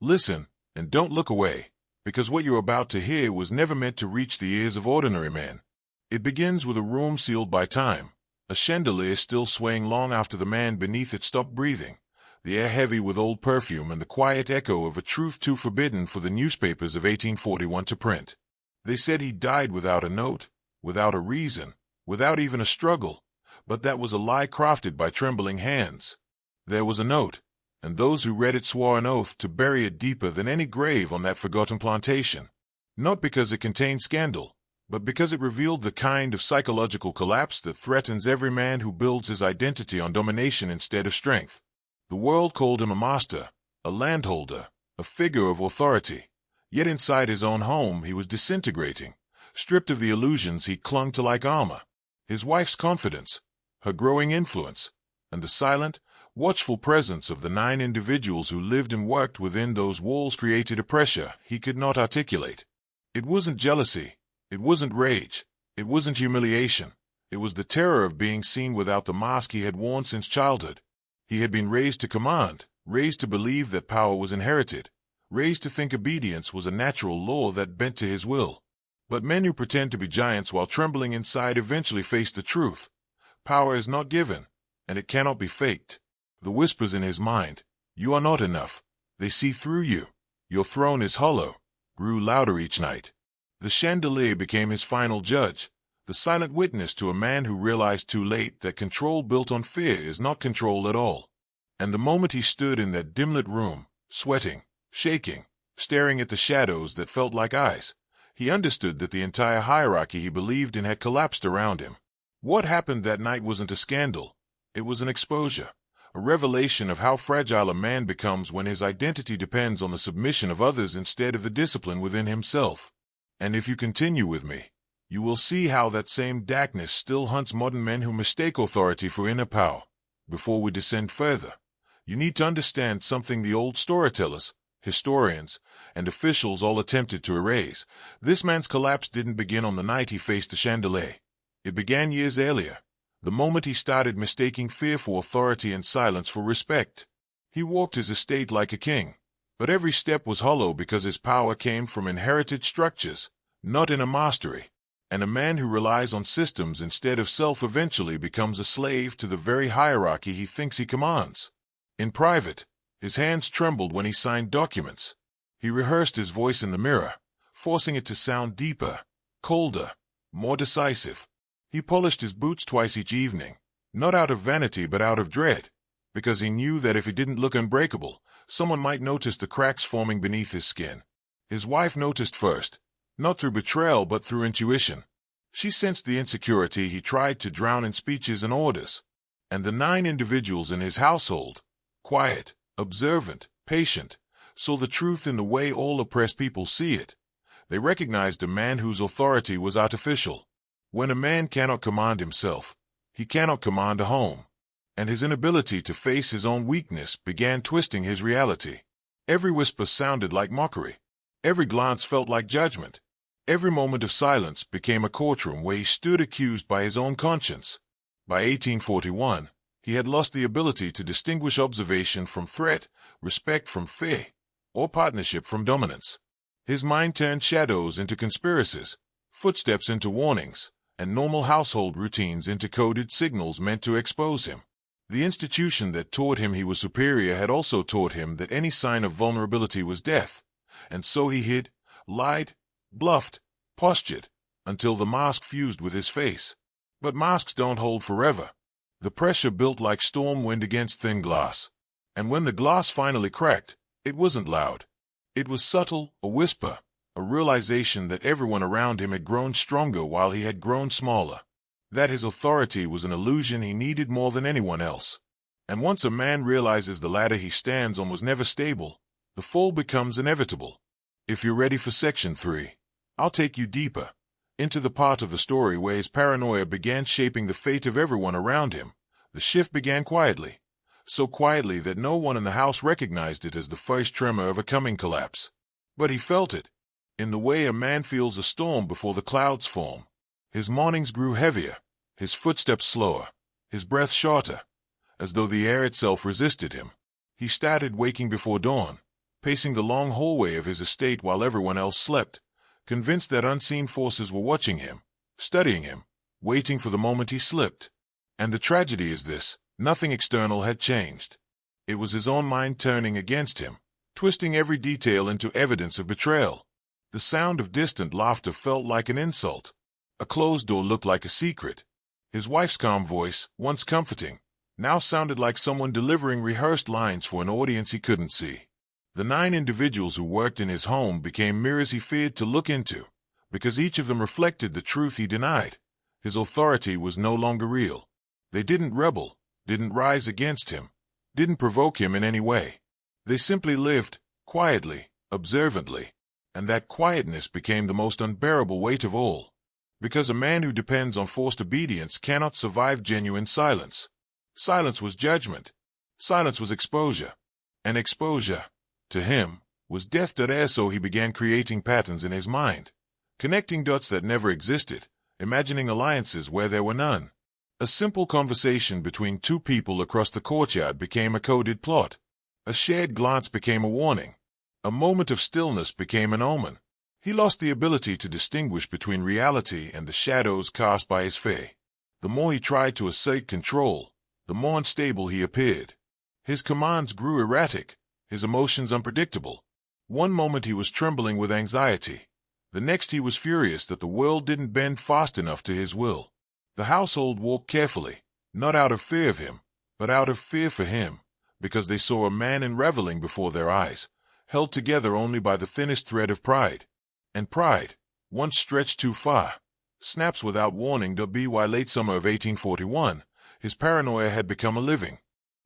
Listen, and don't look away, because what you're about to hear was never meant to reach the ears of ordinary men. It begins with a room sealed by time, a chandelier still swaying long after the man beneath it stopped breathing, the air heavy with old perfume and the quiet echo of a truth too forbidden for the newspapers of 1841 to print. They said he died without a note, without a reason, without even a struggle, but that was a lie crafted by trembling hands. There was a note, and those who read it swore an oath to bury it deeper than any grave on that forgotten plantation. Not because it contained scandal, but because it revealed the kind of psychological collapse that threatens every man who builds his identity on domination instead of strength. The world called him a master, a landholder, a figure of authority, yet inside his own home he was disintegrating, stripped of the illusions he clung to like armor. His wife's confidence, her growing influence, and the silent, watchful presence of the 9 individuals who lived and worked within those walls created a pressure he could not articulate. It wasn't jealousy, it wasn't rage, it wasn't humiliation. It was the terror of being seen without the mask he had worn since childhood. He had been raised to command, raised to believe that power was inherited, raised to think obedience was a natural law that bent to his will. But men who pretend to be giants while trembling inside eventually face the truth. Power is not given, and it cannot be faked. The whispers in his mind, "You are not enough. They see through you. Your throne is hollow," grew louder each night. The chandelier became his final judge, the silent witness to a man who realized too late that control built on fear is not control at all. And the moment he stood in that dim-lit room, sweating, shaking, staring at the shadows that felt like eyes, he understood that the entire hierarchy he believed in had collapsed around him. What happened that night wasn't a scandal. It was an exposure, a revelation of how fragile a man becomes when his identity depends on the submission of others instead of the discipline within himself. And if you continue with me, you will see how that same darkness still hunts modern men who mistake authority for inner power. Before we descend further, you need to understand something the old storytellers, historians, and officials all attempted to erase. This man's collapse didn't begin on the night he faced the chandelier. It began years earlier, the moment he started mistaking fear for authority and silence for respect. He walked his estate like a king, but every step was hollow because his power came from inherited structures, not inner mastery. And a man who relies on systems instead of self eventually becomes a slave to the very hierarchy he thinks he commands. In private, his hands trembled when he signed documents. He rehearsed his voice in the mirror, forcing it to sound deeper, colder, more decisive. He polished his boots twice each evening, not out of vanity but out of dread, because he knew that if he didn't look unbreakable, someone might notice the cracks forming beneath his skin. His wife noticed first, not through betrayal but through intuition. She sensed the insecurity he tried to drown in speeches and orders. And the 9 individuals in his household, quiet, observant, patient, saw the truth in the way all oppressed people see it. They recognized a man whose authority was artificial. When a man cannot command himself, he cannot command a home. And his inability to face his own weakness began twisting his reality. Every whisper sounded like mockery. Every glance felt like judgment. Every moment of silence became a courtroom where he stood accused by his own conscience. By 1841, he had lost the ability to distinguish observation from threat, respect from fear, or partnership from dominance. His mind turned shadows into conspiracies, footsteps into warnings, and normal household routines into coded signals meant to expose him. The institution that taught him he was superior had also taught him that any sign of vulnerability was death. And so he hid, lied, bluffed, postured, until the mask fused with his face. But masks don't hold forever. The pressure built like storm wind against thin glass. And when the glass finally cracked, it wasn't loud. It was subtle, a whisper, a realization that everyone around him had grown stronger while he had grown smaller. That his authority was an illusion he needed more than anyone else. And once a man realizes the ladder he stands on was never stable, the fall becomes inevitable. If you're ready for Section 3, I'll take you deeper, into the part of the story where his paranoia began shaping the fate of everyone around him. The shift began quietly, so quietly that no one in the house recognized it as the first tremor of a coming collapse. But he felt it, in the way a man feels a storm before the clouds form. His mornings grew heavier, his footsteps slower, his breath shorter, as though the air itself resisted him. He started waking before dawn, pacing the long hallway of his estate while everyone else slept, convinced that unseen forces were watching him, studying him, waiting for the moment he slipped. And the tragedy is this: nothing external had changed. It was his own mind turning against him, twisting every detail into evidence of betrayal. The sound of distant laughter felt like an insult. A closed door looked like a secret. His wife's calm voice, once comforting, now sounded like someone delivering rehearsed lines for an audience he couldn't see. The 9 individuals who worked in his home became mirrors he feared to look into, because each of them reflected the truth he denied. His authority was no longer real. They didn't rebel, didn't rise against him, didn't provoke him in any way. They simply lived, quietly, observantly, and that quietness became the most unbearable weight of all. Because a man who depends on forced obedience cannot survive genuine silence. Silence was judgment. Silence was exposure. And exposure, to him, was death. So he began creating patterns in his mind, connecting dots that never existed, imagining alliances where there were none. A simple conversation between 2 people across the courtyard became a coded plot. A shared glance became a warning. A moment of stillness became an omen. He lost the ability to distinguish between reality and the shadows cast by his fae. The more he tried to assert control, the more unstable he appeared. His commands grew erratic, his emotions unpredictable. One moment he was trembling with anxiety. The next he was furious that the world didn't bend fast enough to his will. The household walked carefully, not out of fear of him, but out of fear for him, because they saw a man unraveling before their eyes, held together only by the thinnest thread of pride. And pride, once stretched too far, snaps without warning. By late summer of 1841, his paranoia had become a living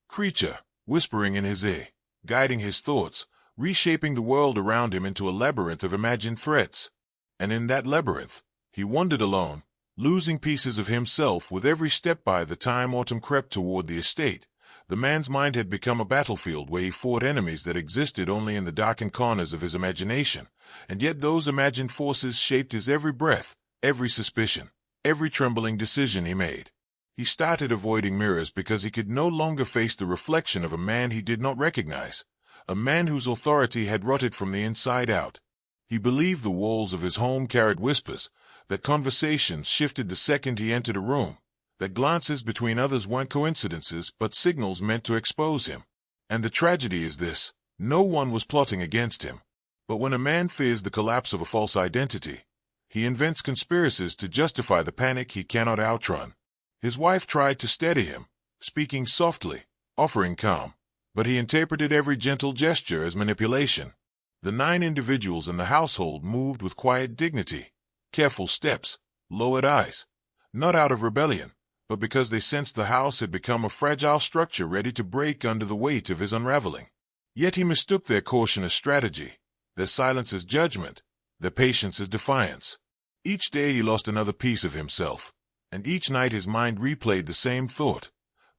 creature, whispering in his ear, guiding his thoughts, reshaping the world around him into a labyrinth of imagined threats. And in that labyrinth, he wandered alone, losing pieces of himself with every step. By the time autumn crept toward the estate, the man's mind had become a battlefield where he fought enemies that existed only in the darkened corners of his imagination, and yet those imagined forces shaped his every breath, every suspicion, every trembling decision he made. He started avoiding mirrors because he could no longer face the reflection of a man he did not recognize, a man whose authority had rotted from the inside out. He believed the walls of his home carried whispers, that conversations shifted the second he entered a room, that glances between others weren't coincidences but signals meant to expose him. And the tragedy is this: no one was plotting against him. But when a man fears the collapse of a false identity, he invents conspiracies to justify the panic he cannot outrun. His wife tried to steady him, speaking softly, offering calm, but he interpreted every gentle gesture as manipulation. The 9 individuals in the household moved with quiet dignity, careful steps, lowered eyes, not out of rebellion, but because they sensed the house had become a fragile structure ready to break under the weight of his unraveling. Yet he mistook their caution as strategy, their silence as judgment, their patience as defiance. Each day he lost another piece of himself, and each night his mind replayed the same thought,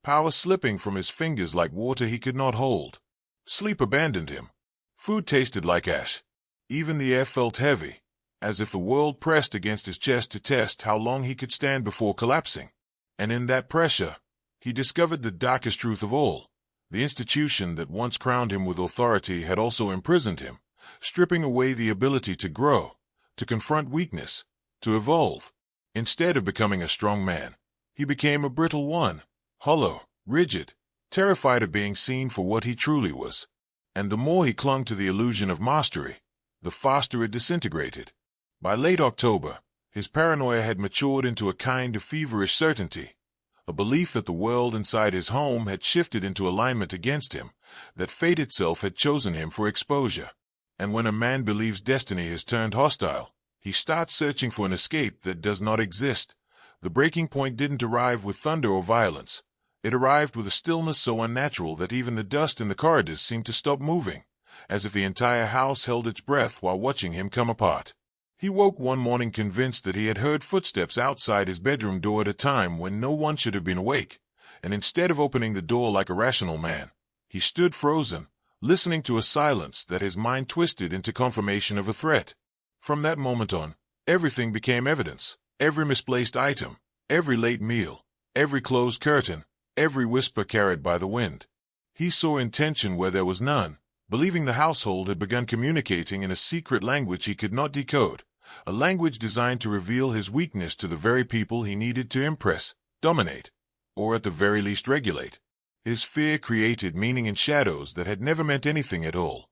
power slipping from his fingers like water he could not hold. Sleep abandoned him. Food tasted like ash. Even the air felt heavy, as if the world pressed against his chest to test how long he could stand before collapsing. And in that pressure, he discovered the darkest truth of all. The institution that once crowned him with authority had also imprisoned him, stripping away the ability to grow, to confront weakness, to evolve. Instead of becoming a strong man, he became a brittle one, hollow, rigid, terrified of being seen for what he truly was. And the more he clung to the illusion of mastery, the faster it disintegrated. By late October, his paranoia had matured into a kind of feverish certainty, a belief that the world inside his home had shifted into alignment against him, that fate itself had chosen him for exposure. And when a man believes destiny has turned hostile, he starts searching for an escape that does not exist. The breaking point didn't arrive with thunder or violence. It arrived with a stillness so unnatural that even the dust in the corridors seemed to stop moving, as if the entire house held its breath while watching him come apart. He woke one morning convinced that he had heard footsteps outside his bedroom door at a time when no one should have been awake, and instead of opening the door like a rational man, he stood frozen, listening to a silence that his mind twisted into confirmation of a threat. From that moment on, everything became evidence. Every misplaced item, every late meal, every closed curtain, every whisper carried by the wind. He saw intention where there was none, believing the household had begun communicating in a secret language he could not decode, a language designed to reveal his weakness to the very people he needed to impress, dominate, or at the very least regulate. His fear created meaning in shadows that had never meant anything at all.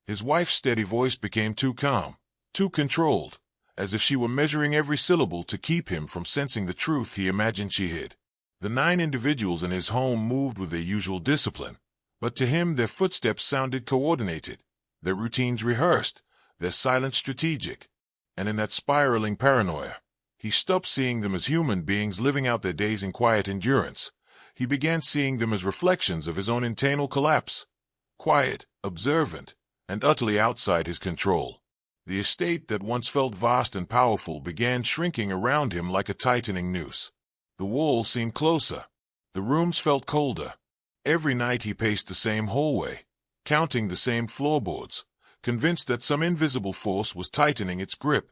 His wife's steady voice became too calm, too controlled, as if she were measuring every syllable to keep him from sensing the truth he imagined she hid. The 9 individuals in his home moved with their usual discipline, but to him their footsteps sounded coordinated, their routines rehearsed, their silence strategic. And in that spiraling paranoia, he stopped seeing them as human beings living out their days in quiet endurance. He began seeing them as reflections of his own internal collapse, quiet, observant, and utterly outside his control. The estate that once felt vast and powerful began shrinking around him like a tightening noose. The walls seemed closer. The rooms felt colder. Every night he paced the same hallway, counting the same floorboards, convinced that some invisible force was tightening its grip.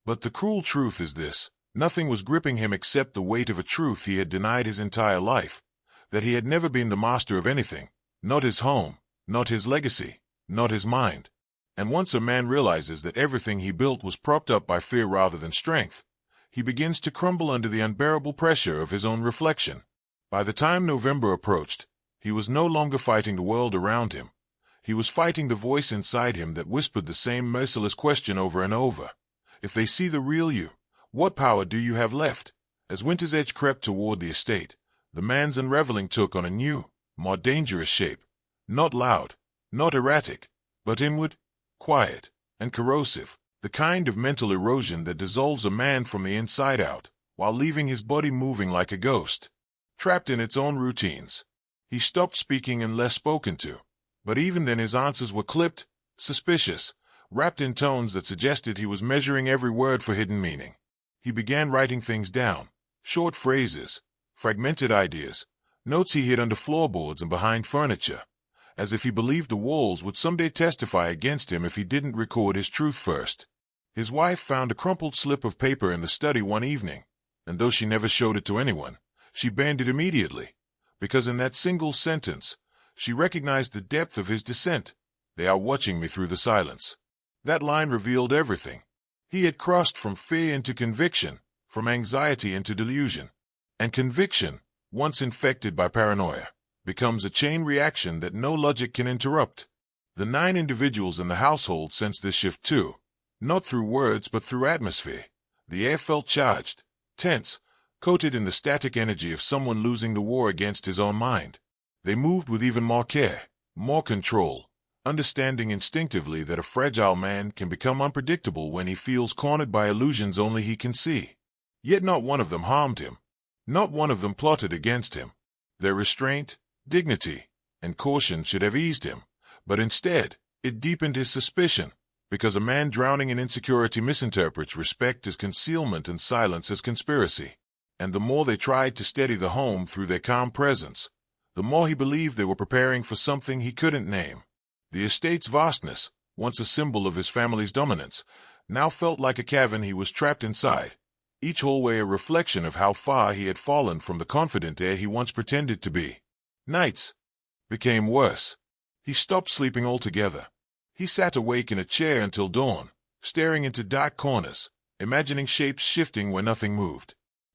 But the cruel truth is this: nothing was gripping him except the weight of a truth he had denied his entire life, that he had never been the master of anything, not his home, not his legacy, not his mind. And once a man realizes that everything he built was propped up by fear rather than strength, he begins to crumble under the unbearable pressure of his own reflection. By the time November approached, he was no longer fighting the world around him. He was fighting the voice inside him that whispered the same merciless question over and over. If they see the real you, what power do you have left? As winter's edge crept toward the estate, the man's unraveling took on a new, more dangerous shape. Not loud, not erratic, but inward, quiet, and corrosive. The kind of mental erosion that dissolves a man from the inside out, while leaving his body moving like a ghost, trapped in its own routines. He stopped speaking unless spoken to, but even then his answers were clipped, suspicious, wrapped in tones that suggested he was measuring every word for hidden meaning. He began writing things down, short phrases, fragmented ideas, notes he hid under floorboards and behind furniture, as if he believed the walls would someday testify against him if he didn't record his truth first. His wife found a crumpled slip of paper in the study one evening, and though she never showed it to anyone, she banned it immediately, because in that single sentence, she recognized the depth of his dissent. "They are watching me through the silence." That line revealed everything. He had crossed from fear into conviction, from anxiety into delusion. And conviction, once infected by paranoia, becomes a chain reaction that no logic can interrupt. The 9 individuals in the household sensed this shift too, not through words but through atmosphere. The air felt charged, tense, coated in the static energy of someone losing the war against his own mind. They moved with even more care, more control, understanding instinctively that a fragile man can become unpredictable when he feels cornered by illusions only he can see. Yet not one of them harmed him. Not one of them plotted against him. Their restraint, dignity, and caution should have eased him, but instead, it deepened his suspicion, because a man drowning in insecurity misinterprets respect as concealment and silence as conspiracy. And the more they tried to steady the home through their calm presence, the more he believed they were preparing for something he couldn't name. The estate's vastness, once a symbol of his family's dominance, now felt like a cavern he was trapped inside, each hallway a reflection of how far he had fallen from the confident heir he once pretended to be. Nights became worse. He stopped sleeping altogether. He sat awake in a chair until dawn, staring into dark corners, imagining shapes shifting where nothing moved.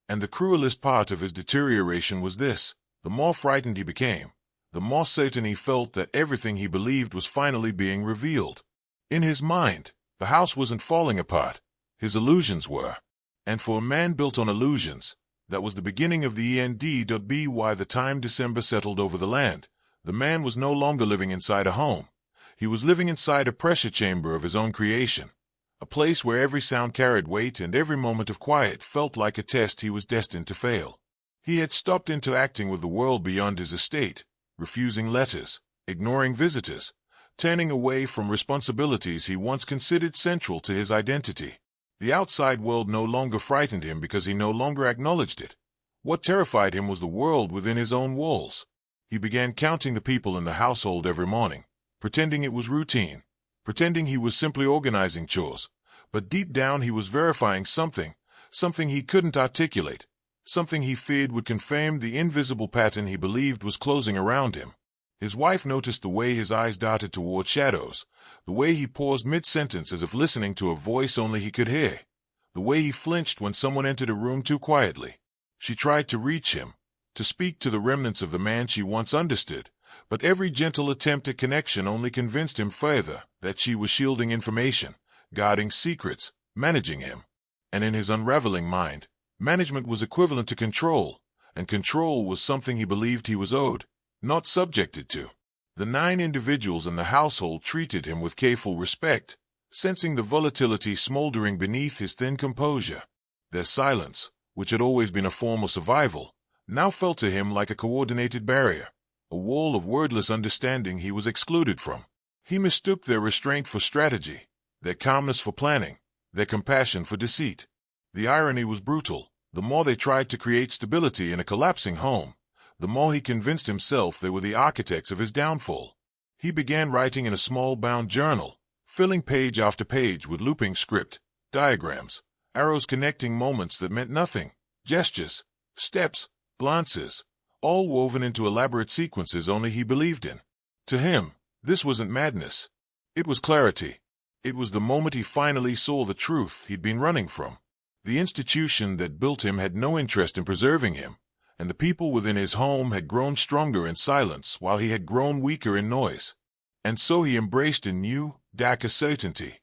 And the cruelest part of his deterioration was this: the more frightened he became, the more certain he felt that everything he believed was finally being revealed. In his mind, the house wasn't falling apart. His illusions were. And for a man built on illusions, that was the beginning of the end. By the time December settled over the land, the man was no longer living inside a home. He was living inside a pressure chamber of his own creation, a place where every sound carried weight and every moment of quiet felt like a test he was destined to fail. He had stopped interacting with the world beyond his estate, refusing letters, ignoring visitors, turning away from responsibilities he once considered central to his identity. The outside world no longer frightened him because he no longer acknowledged it. What terrified him was the world within his own walls. He began counting the people in the household every morning, pretending it was routine, pretending he was simply organizing chores, but deep down he was verifying something he couldn't articulate, something he feared would confirm the invisible pattern he believed was closing around him. His wife noticed the way his eyes darted toward shadows, the way he paused mid-sentence as if listening to a voice only he could hear, the way he flinched when someone entered a room too quietly. She tried to reach him, to speak to the remnants of the man she once understood, but every gentle attempt at connection only convinced him further that she was shielding information, guarding secrets, managing him. And in his unraveling mind, management was equivalent to control, and control was something he believed he was owed, not subjected to. The 9 individuals in the household treated him with careful respect, sensing the volatility smoldering beneath his thin composure. Their silence, which had always been a form of survival, now felt to him like a coordinated barrier, a wall of wordless understanding he was excluded from. He mistook their restraint for strategy, their calmness for planning, their compassion for deceit. The irony was brutal. The more they tried to create stability in a collapsing home, the more he convinced himself they were the architects of his downfall. He began writing in a small bound journal, filling page after page with looping script, diagrams, arrows connecting moments that meant nothing, gestures, steps, glances, all woven into elaborate sequences only he believed in. To him, this wasn't madness. It was clarity. It was the moment he finally saw the truth he'd been running from. The institution that built him had no interest in preserving him, and the people within his home had grown stronger in silence while he had grown weaker in noise. And so he embraced a new, darker certainty.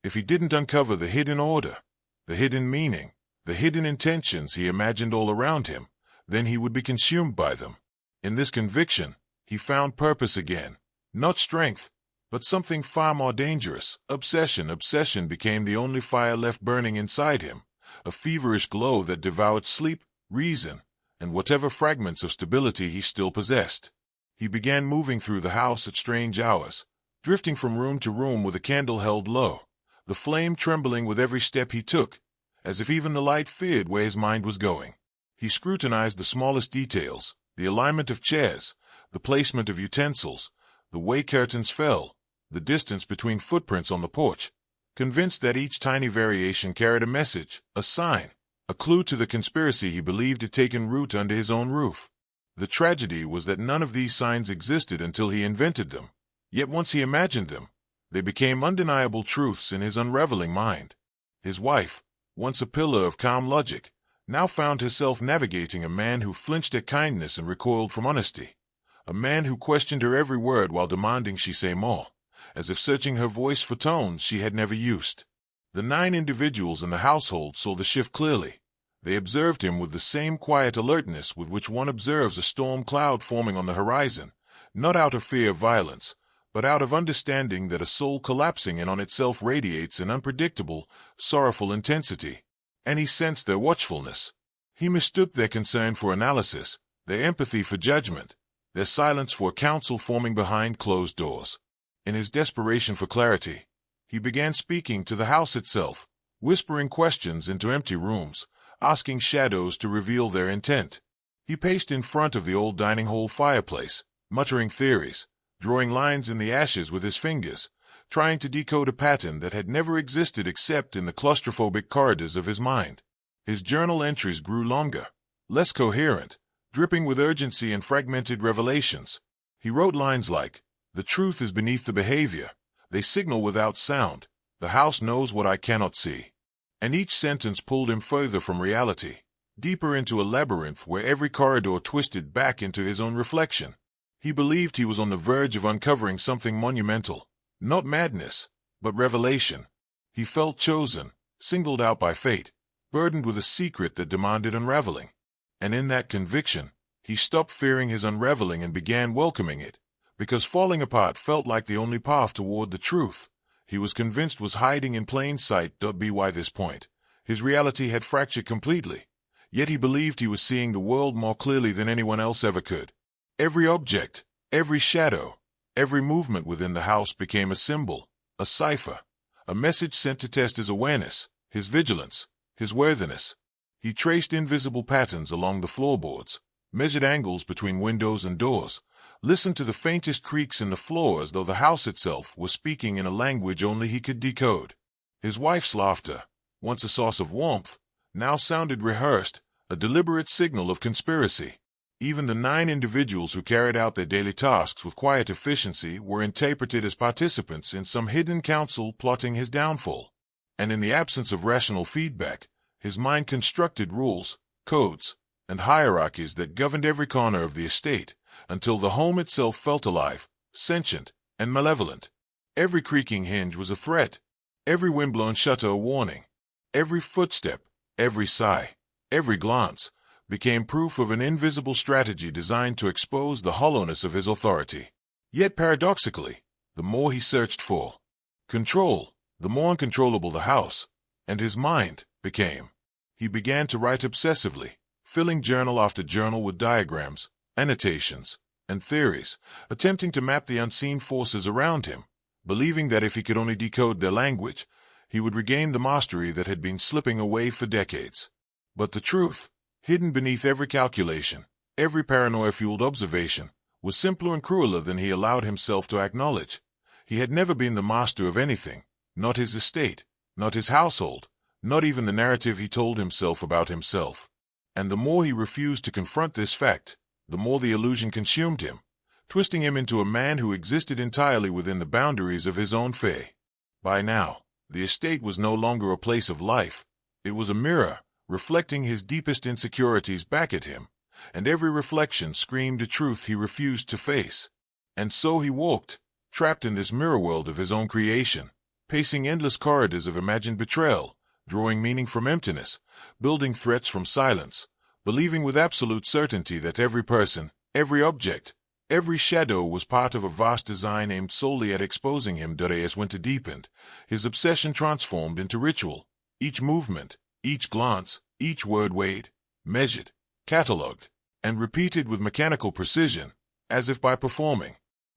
If he didn't uncover the hidden order, the hidden meaning, the hidden intentions he imagined all around him, then he would be consumed by them. In this conviction, he found purpose again, not strength, but something far more dangerous. Obsession. Obsession became the only fire left burning inside him, a feverish glow that devoured sleep, reason, and whatever fragments of stability he still possessed. He began moving through the house at strange hours, drifting from room to room with a candle held low, the flame trembling with every step he took, as if even the light feared where his mind was going. He scrutinized the smallest details, the alignment of chairs, the placement of utensils, the way curtains fell, the distance between footprints on the porch, convinced that each tiny variation carried a message, a sign, a clue to the conspiracy he believed had taken root under his own roof. The tragedy was that none of these signs existed until he invented them, yet once he imagined them, they became undeniable truths in his unraveling mind. His wife, once a pillar of calm logic, now found herself navigating a man who flinched at kindness and recoiled from honesty, a man who questioned her every word while demanding she say more, as if searching her voice for tones she had never used. The 9 individuals in the household saw the shift clearly. They observed him with the same quiet alertness with which one observes a storm cloud forming on the horizon, not out of fear of violence, but out of understanding that a soul collapsing in on itself radiates an unpredictable, sorrowful intensity. And he sensed their watchfulness. He mistook their concern for analysis, their empathy for judgment, their silence for counsel forming behind closed doors. In his desperation for clarity, he began speaking to the house itself, whispering questions into empty rooms, asking shadows to reveal their intent. He paced in front of the old dining hall fireplace, muttering theories, drawing lines in the ashes with his fingers, trying to decode a pattern that had never existed except in the claustrophobic corridors of his mind. His journal entries grew longer, less coherent, dripping with urgency and fragmented revelations. He wrote lines like, "The truth is beneath the behavior. They signal without sound. The house knows what I cannot see." And each sentence pulled him further from reality, deeper into a labyrinth where every corridor twisted back into his own reflection. He believed he was on the verge of uncovering something monumental, not madness, but revelation. He felt chosen, singled out by fate, burdened with a secret that demanded unraveling. And in that conviction, he stopped fearing his unraveling and began welcoming it, because falling apart felt like the only path toward the truth he was convinced was hiding in plain sight. By this point, his reality had fractured completely, yet he believed he was seeing the world more clearly than anyone else ever could. Every object, every shadow, every movement within the house became a symbol, a cipher, a message sent to test his awareness, his vigilance, his worthiness. He traced invisible patterns along the floorboards, measured angles between windows and doors, listened to the faintest creaks in the floor as though the house itself was speaking in a language only he could decode. His wife's laughter, once a source of warmth, now sounded rehearsed, a deliberate signal of conspiracy. Even the 9 individuals who carried out their daily tasks with quiet efficiency were interpreted as participants in some hidden council plotting his downfall. And in the absence of rational feedback, his mind constructed rules, codes, and hierarchies that governed every corner of the estate, until the home itself felt alive, sentient, and malevolent. Every creaking hinge was a threat, every windblown shutter a warning, every footstep, every sigh, every glance, became proof of an invisible strategy designed to expose the hollowness of his authority. Yet paradoxically, the more he searched for control, the more uncontrollable the house, and his mind, became. He began to write obsessively, filling journal after journal with diagrams, annotations, and theories, attempting to map the unseen forces around him, believing that if he could only decode their language, he would regain the mastery that had been slipping away for decades. But the truth, hidden beneath every calculation, every paranoia-fueled observation, was simpler and crueler than he allowed himself to acknowledge. He had never been the master of anything, not his estate, not his household, not even the narrative he told himself about himself. And the more he refused to confront this fact, the more the illusion consumed him, twisting him into a man who existed entirely within the boundaries of his own fate. By now, the estate was no longer a place of life. It was a mirror, reflecting his deepest insecurities back at him, and every reflection screamed a truth he refused to face. And so he walked, trapped in this mirror world of his own creation, pacing endless corridors of imagined betrayal, drawing meaning from emptiness, building threats from silence, believing with absolute certainty that every person, every object, every shadow was part of a vast design aimed solely at exposing him. As winter deepened, his obsession transformed into ritual. Each movement, each glance, each word weighed, measured, catalogued, and repeated with mechanical precision, as if by performing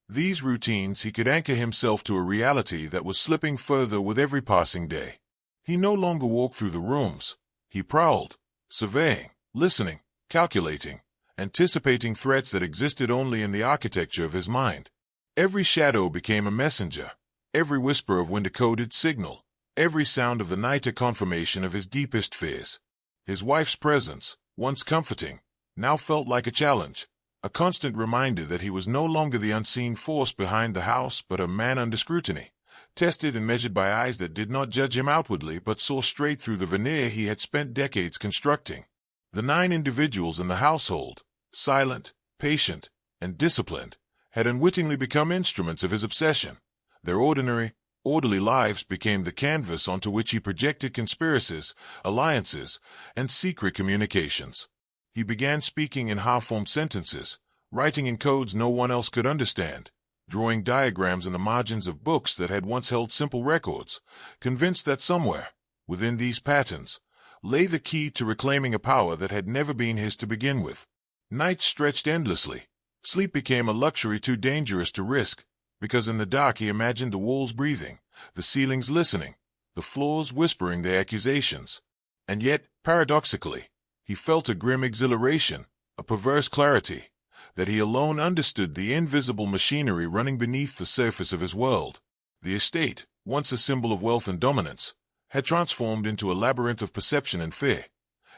these routines he could anchor himself to a reality that was slipping further with every passing day. He no longer walked through the rooms. He prowled, surveying, listening, calculating, anticipating threats that existed only in the architecture of his mind. Every shadow became a messenger, every whisper of wind a coded signal, every sound of the night a confirmation of his deepest fears. His wife's presence, once comforting, now felt like a challenge, a constant reminder that he was no longer the unseen force behind the house but a man under scrutiny, tested and measured by eyes that did not judge him outwardly but saw straight through the veneer he had spent decades constructing. The 9 individuals in the household, silent, patient, and disciplined, had unwittingly become instruments of his obsession. Their ordinary, orderly lives became the canvas onto which he projected conspiracies, alliances, and secret communications. He began speaking in half-formed sentences, writing in codes no one else could understand, drawing diagrams in the margins of books that had once held simple records, convinced that somewhere, within these patterns, lay the key to reclaiming a power that had never been his to begin with. Nights stretched endlessly. Sleep became a luxury too dangerous to risk, because in the dark he imagined the walls breathing, the ceilings listening, the floors whispering their accusations. And yet, paradoxically, he felt a grim exhilaration, a perverse clarity, that he alone understood the invisible machinery running beneath the surface of his world. The estate, once a symbol of wealth and dominance, had transformed into a labyrinth of perception and fear,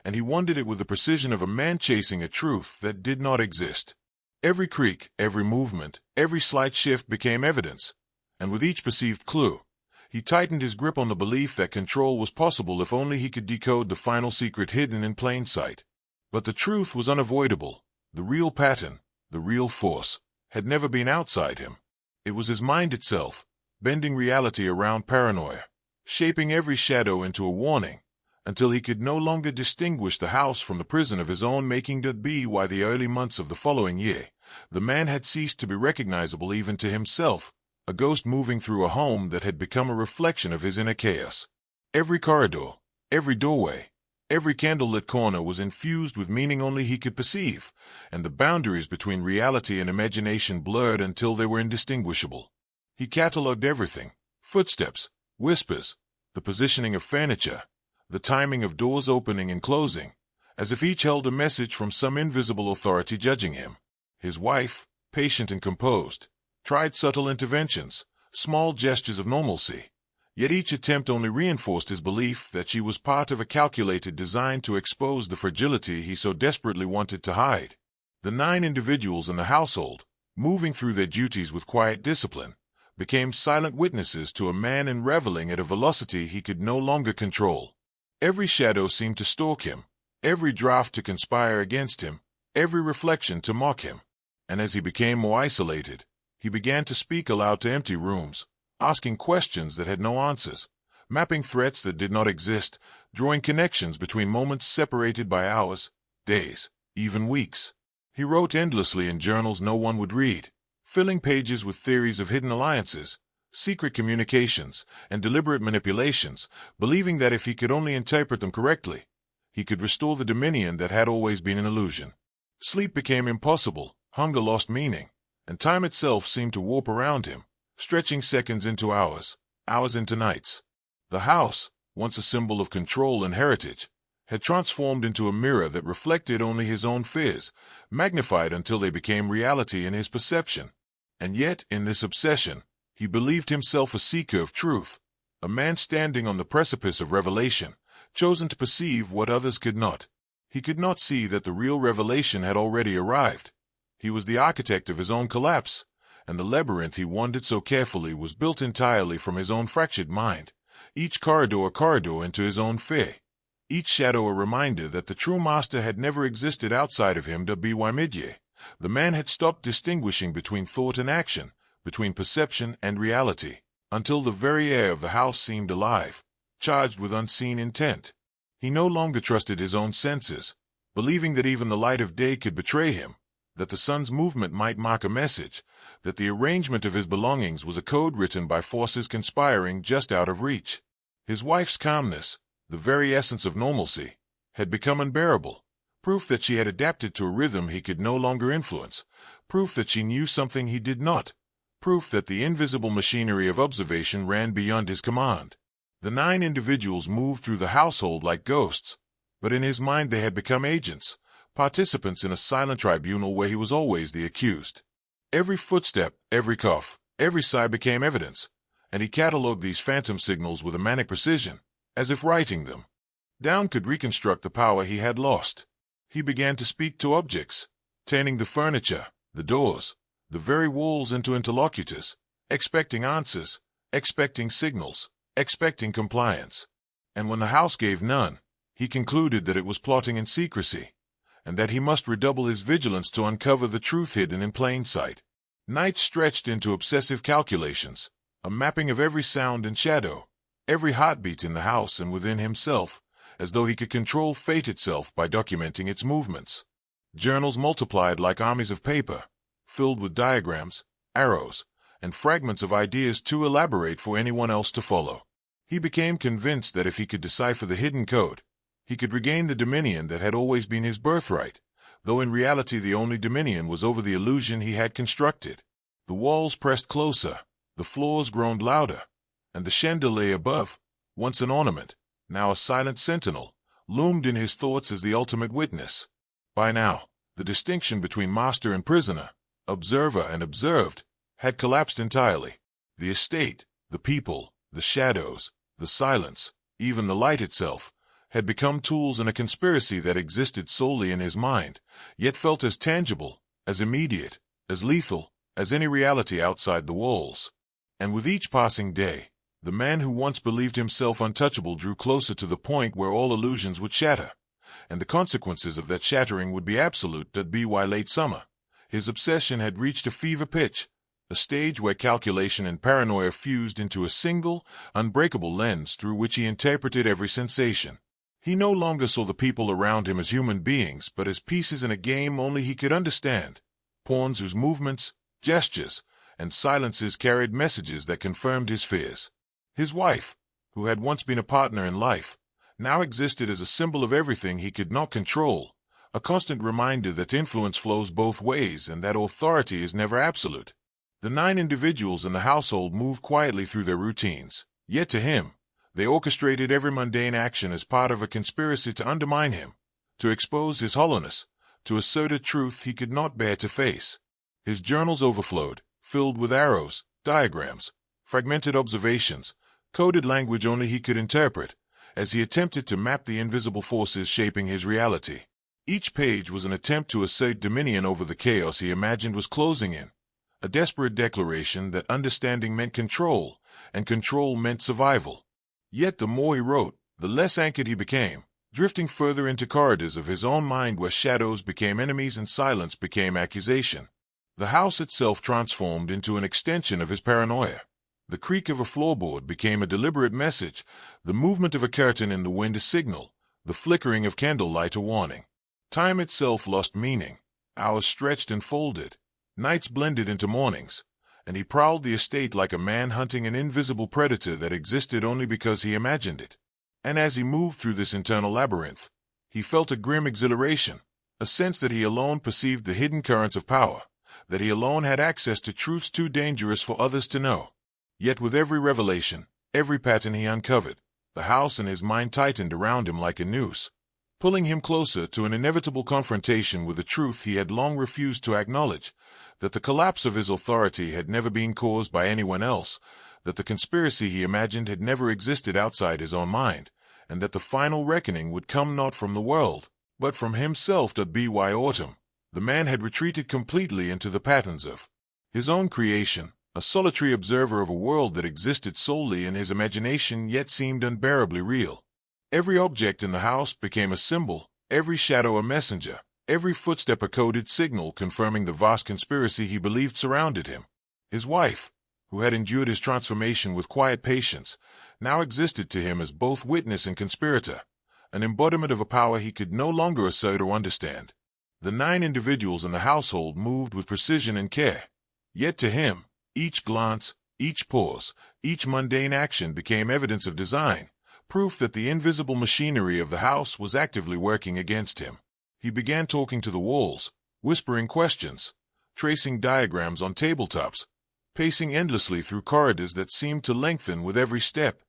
and he wondered it with the precision of a man chasing a truth that did not exist. Every creak, every movement, every slight shift became evidence, and with each perceived clue, he tightened his grip on the belief that control was possible if only he could decode the final secret hidden in plain sight. But the truth was unavoidable. The real pattern, the real force, had never been outside him. It was his mind itself, bending reality around paranoia, shaping every shadow into a warning, until he could no longer distinguish the house from the prison of his own making. By the early months of the following year, the man had ceased to be recognizable even to himself, a ghost moving through a home that had become a reflection of his inner chaos. Every corridor, every doorway, every candlelit corner was infused with meaning only he could perceive, and the boundaries between reality and imagination blurred until they were indistinguishable. He catalogued everything: footsteps, whispers, the positioning of furniture, the timing of doors opening and closing, as if each held a message from some invisible authority judging him. His wife, patient and composed, tried subtle interventions, small gestures of normalcy, yet each attempt only reinforced his belief that she was part of a calculated design to expose the fragility he so desperately wanted to hide. The 9 individuals in the household, moving through their duties with quiet discipline, became silent witnesses to a man unraveling at a velocity he could no longer control. Every shadow seemed to stalk him, every draft to conspire against him, every reflection to mock him. And as he became more isolated, he began to speak aloud to empty rooms, asking questions that had no answers, mapping threats that did not exist, drawing connections between moments separated by hours, days, even weeks. He wrote endlessly in journals no one would read, filling pages with theories of hidden alliances, secret communications, and deliberate manipulations, believing that if he could only interpret them correctly, he could restore the dominion that had always been an illusion. Sleep became impossible, hunger lost meaning, and time itself seemed to warp around him, stretching seconds into hours, hours into nights. The house, once a symbol of control and heritage, had transformed into a mirror that reflected only his own fears, magnified until they became reality in his perception. And yet, in this obsession, he believed himself a seeker of truth, a man standing on the precipice of revelation, chosen to perceive what others could not. He could not see that the real revelation had already arrived. He was the architect of his own collapse, and the labyrinth he wandered so carefully was built entirely from his own fractured mind, each corridor a corridor into his own fear, each shadow a reminder that the true master had never existed outside of him. The man had stopped distinguishing between thought and action, between perception and reality, until the very air of the house seemed alive, charged with unseen intent. He no longer trusted his own senses, believing that even the light of day could betray him, that the sun's movement might mark a message, that the arrangement of his belongings was a code written by forces conspiring just out of reach. His wife's calmness, the very essence of normalcy, had become unbearable, proof that she had adapted to a rhythm he could no longer influence, proof that she knew something he did not, proof that the invisible machinery of observation ran beyond his command. The 9 individuals moved through the household like ghosts, but in his mind they had become agents, participants in a silent tribunal where he was always the accused. Every footstep, every cough, every sigh became evidence, and he catalogued these phantom signals with a manic precision, as if writing them down could reconstruct the power he had lost. He began to speak to objects, turning the furniture, the doors, the very walls into interlocutors, expecting answers, expecting signals, expecting compliance. And when the house gave none, he concluded that it was plotting in secrecy, and that he must redouble his vigilance to uncover the truth hidden in plain sight. Nights stretched into obsessive calculations, a mapping of every sound and shadow, every heartbeat in the house and within himself, as though he could control fate itself by documenting its movements. Journals multiplied like armies of paper, filled with diagrams, arrows, and fragments of ideas too elaborate for anyone else to follow. He became convinced that if he could decipher the hidden code, he could regain the dominion that had always been his birthright, though in reality the only dominion was over the illusion he had constructed. The walls pressed closer, the floors groaned louder, and the chandelier above, once an ornament, now a silent sentinel, loomed in his thoughts as the ultimate witness. By now, the distinction between master and prisoner, observer and observed, had collapsed entirely. The estate, the people, the shadows, the silence, even the light itself, had become tools in a conspiracy that existed solely in his mind, yet felt as tangible, as immediate, as lethal, as any reality outside the walls. And with each passing day, the man who once believed himself untouchable drew closer to the point where all illusions would shatter, and the consequences of that shattering would be absolute. By late summer, his obsession had reached a fever pitch, a stage where calculation and paranoia fused into a single, unbreakable lens through which he interpreted every sensation. He no longer saw the people around him as human beings, but as pieces in a game only he could understand, pawns whose movements, gestures, and silences carried messages that confirmed his fears. His wife, who had once been a partner in life, now existed as a symbol of everything he could not control, a constant reminder that influence flows both ways and that authority is never absolute. The 9 individuals in the household moved quietly through their routines, yet to him, they orchestrated every mundane action as part of a conspiracy to undermine him, to expose his hollowness, to assert a truth he could not bear to face. His journals overflowed, filled with arrows, diagrams, fragmented observations, coded language only he could interpret, as he attempted to map the invisible forces shaping his reality. Each page was an attempt to assert dominion over the chaos he imagined was closing in, a desperate declaration that understanding meant control, and control meant survival. Yet the more he wrote, the less anchored he became, drifting further into corridors of his own mind where shadows became enemies and silence became accusation. The house itself transformed into an extension of his paranoia. The creak of a floorboard became a deliberate message, the movement of a curtain in the wind a signal, the flickering of candlelight a warning. Time itself lost meaning. Hours stretched and folded. Nights blended into mornings, and he prowled the estate like a man hunting an invisible predator that existed only because he imagined it. And as he moved through this internal labyrinth, he felt a grim exhilaration, a sense that he alone perceived the hidden currents of power, that he alone had access to truths too dangerous for others to know. Yet with every revelation, every pattern he uncovered, the house and his mind tightened around him like a noose, pulling him closer to an inevitable confrontation with a truth he had long refused to acknowledge, that the collapse of his authority had never been caused by anyone else, that the conspiracy he imagined had never existed outside his own mind, and that the final reckoning would come not from the world, but from himself. By autumn, the man had retreated completely into the patterns of his own creation, a solitary observer of a world that existed solely in his imagination yet seemed unbearably real. Every object in the house became a symbol, every shadow a messenger, every footstep a coded signal confirming the vast conspiracy he believed surrounded him. His wife, who had endured his transformation with quiet patience, now existed to him as both witness and conspirator, an embodiment of a power he could no longer assert or understand. The 9 individuals in the household moved with precision and care, yet to him, each glance, each pause, each mundane action became evidence of design, proof that the invisible machinery of the house was actively working against him. He began talking to the walls, whispering questions, tracing diagrams on tabletops, pacing endlessly through corridors that seemed to lengthen with every step.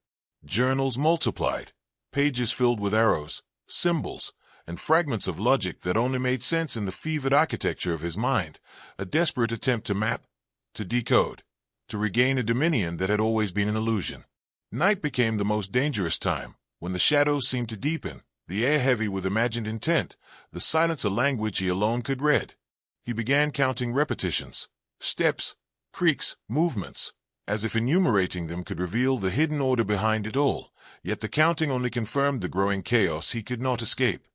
Journals multiplied, pages filled with arrows, symbols, and fragments of logic that only made sense in the fevered architecture of his mind, a desperate attempt to map, to decode, to regain a dominion that had always been an illusion. Night became the most dangerous time, when the shadows seemed to deepen, the air heavy with imagined intent, the silence a language he alone could read. He began counting repetitions, steps, creaks, movements, as if enumerating them could reveal the hidden order behind it all, yet the counting only confirmed the growing chaos he could not escape.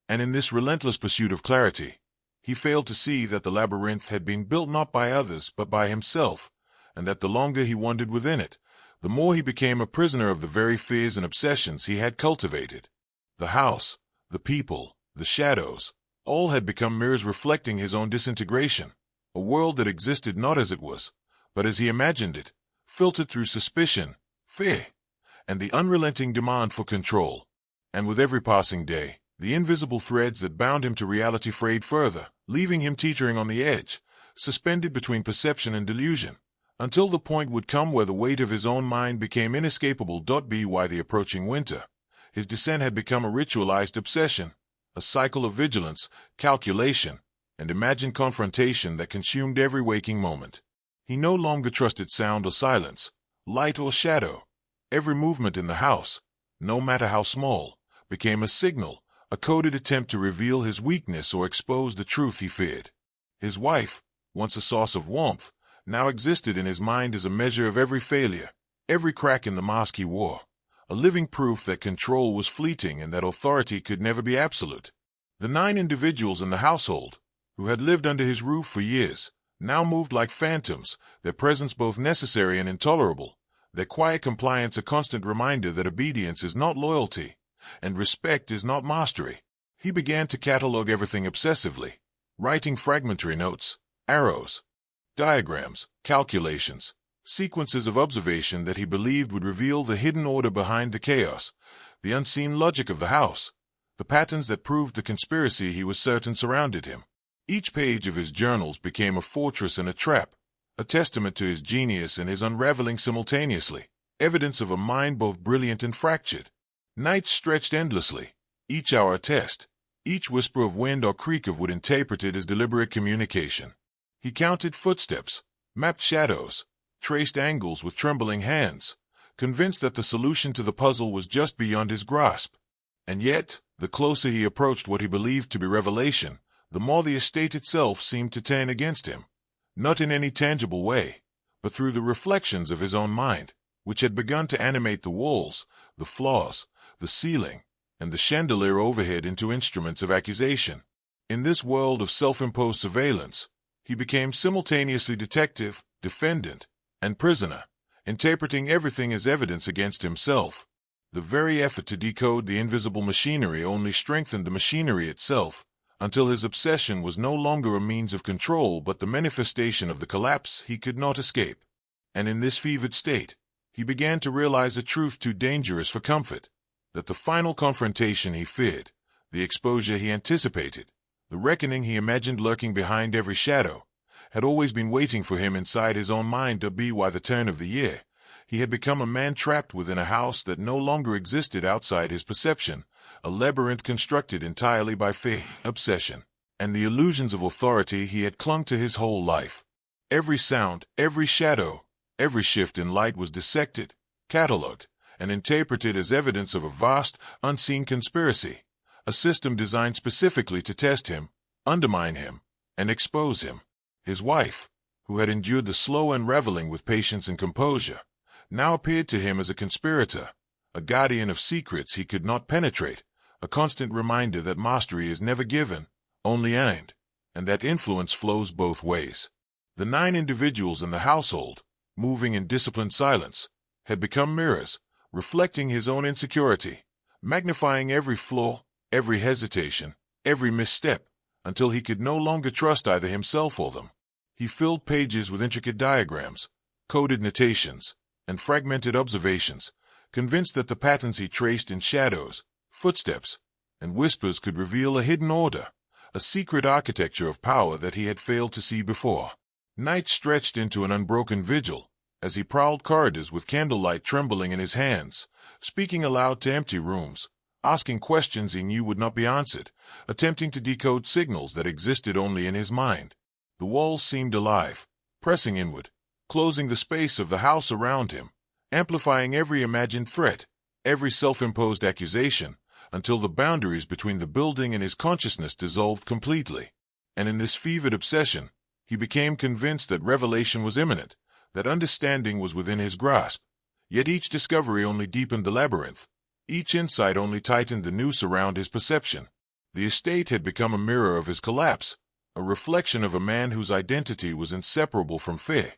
And in this relentless pursuit of clarity, he failed to see that the labyrinth had been built not by others but by himself, and that the longer he wandered within it, the more he became a prisoner of the very fears and obsessions he had cultivated. The house, the people, the shadows, all had become mirrors reflecting his own disintegration, a world that existed not as it was, but as he imagined it, filtered through suspicion, fear, and the unrelenting demand for control. And with every passing day, the invisible threads that bound him to reality frayed further, leaving him teetering on the edge, suspended between perception and delusion, until the point would come where the weight of his own mind became inescapable. By the approaching winter, his descent had become a ritualized obsession, a cycle of vigilance, calculation, and imagined confrontation that consumed every waking moment. He no longer trusted sound or silence, light or shadow. Every movement in the house, no matter how small, became a signal, a coded attempt to reveal his weakness or expose the truth he feared. His wife, once a source of warmth, now existed in his mind as a measure of every failure, every crack in the mask he wore, a living proof that control was fleeting and that authority could never be absolute. The 9 individuals in the household, who had lived under his roof for years, now moved like phantoms, their presence both necessary and intolerable, their quiet compliance a constant reminder that obedience is not loyalty, and respect is not mastery. He began to catalog everything obsessively, writing fragmentary notes, arrows, diagrams, calculations, sequences of observation that he believed would reveal the hidden order behind the chaos, the unseen logic of the house, the patterns that proved the conspiracy he was certain surrounded him. Each page of his journals became a fortress and a trap, a testament to his genius and his unraveling simultaneously, evidence of a mind both brilliant and fractured. Nights stretched endlessly, each hour a test, each whisper of wind or creak of wood interpreted as deliberate communication. He counted footsteps, mapped shadows, traced angles with trembling hands, convinced that the solution to the puzzle was just beyond his grasp. And yet, The closer he approached what he believed to be revelation, the more the estate itself seemed to turn against him, not in any tangible way, but through the reflections of his own mind, which had begun to animate the walls, the floors, the ceiling, and the chandelier overhead into instruments of accusation. In this world of self-imposed surveillance, he became simultaneously detective, defendant, and prisoner, interpreting everything as evidence against himself. The very effort to decode the invisible machinery only strengthened the machinery itself, until his obsession was no longer a means of control but the manifestation of the collapse he could not escape. And in this fevered state, he began to realize a truth too dangerous for comfort, that the final confrontation he feared, the exposure he anticipated, the reckoning he imagined lurking behind every shadow, had always been waiting for him inside his own mind. By the turn of the year, he had become a man trapped within a house that no longer existed outside his perception, a labyrinth constructed entirely by fear, obsession, and the illusions of authority he had clung to his whole life. Every sound, every shadow, every shift in light was dissected, catalogued, and interpreted as evidence of a vast, unseen conspiracy, a system designed specifically to test him, undermine him, and expose him. His wife, who had endured the slow unraveling with patience and composure, now appeared to him as a conspirator, a guardian of secrets he could not penetrate, a constant reminder that mastery is never given, only earned, and that influence flows both ways. The 9 individuals in the household, moving in disciplined silence, had become mirrors, reflecting his own insecurity, magnifying every flaw, every hesitation, every misstep, until he could no longer trust either himself or them. He filled pages with intricate diagrams, coded notations, and fragmented observations, convinced that the patterns he traced in shadows, footsteps, and whispers could reveal a hidden order, a secret architecture of power that he had failed to see before. Night stretched into an unbroken vigil, as he prowled corridors with candlelight trembling in his hands, speaking aloud to empty rooms, asking questions he knew would not be answered, attempting to decode signals that existed only in his mind. The walls seemed alive, pressing inward, closing the space of the house around him, amplifying every imagined threat, every self-imposed accusation, until the boundaries between the building and his consciousness dissolved completely. And in this fevered obsession, he became convinced that revelation was imminent, that understanding was within his grasp. Yet each discovery only deepened the labyrinth. Each insight only tightened the noose around his perception. The estate had become a mirror of his collapse, a reflection of a man whose identity was inseparable from fear,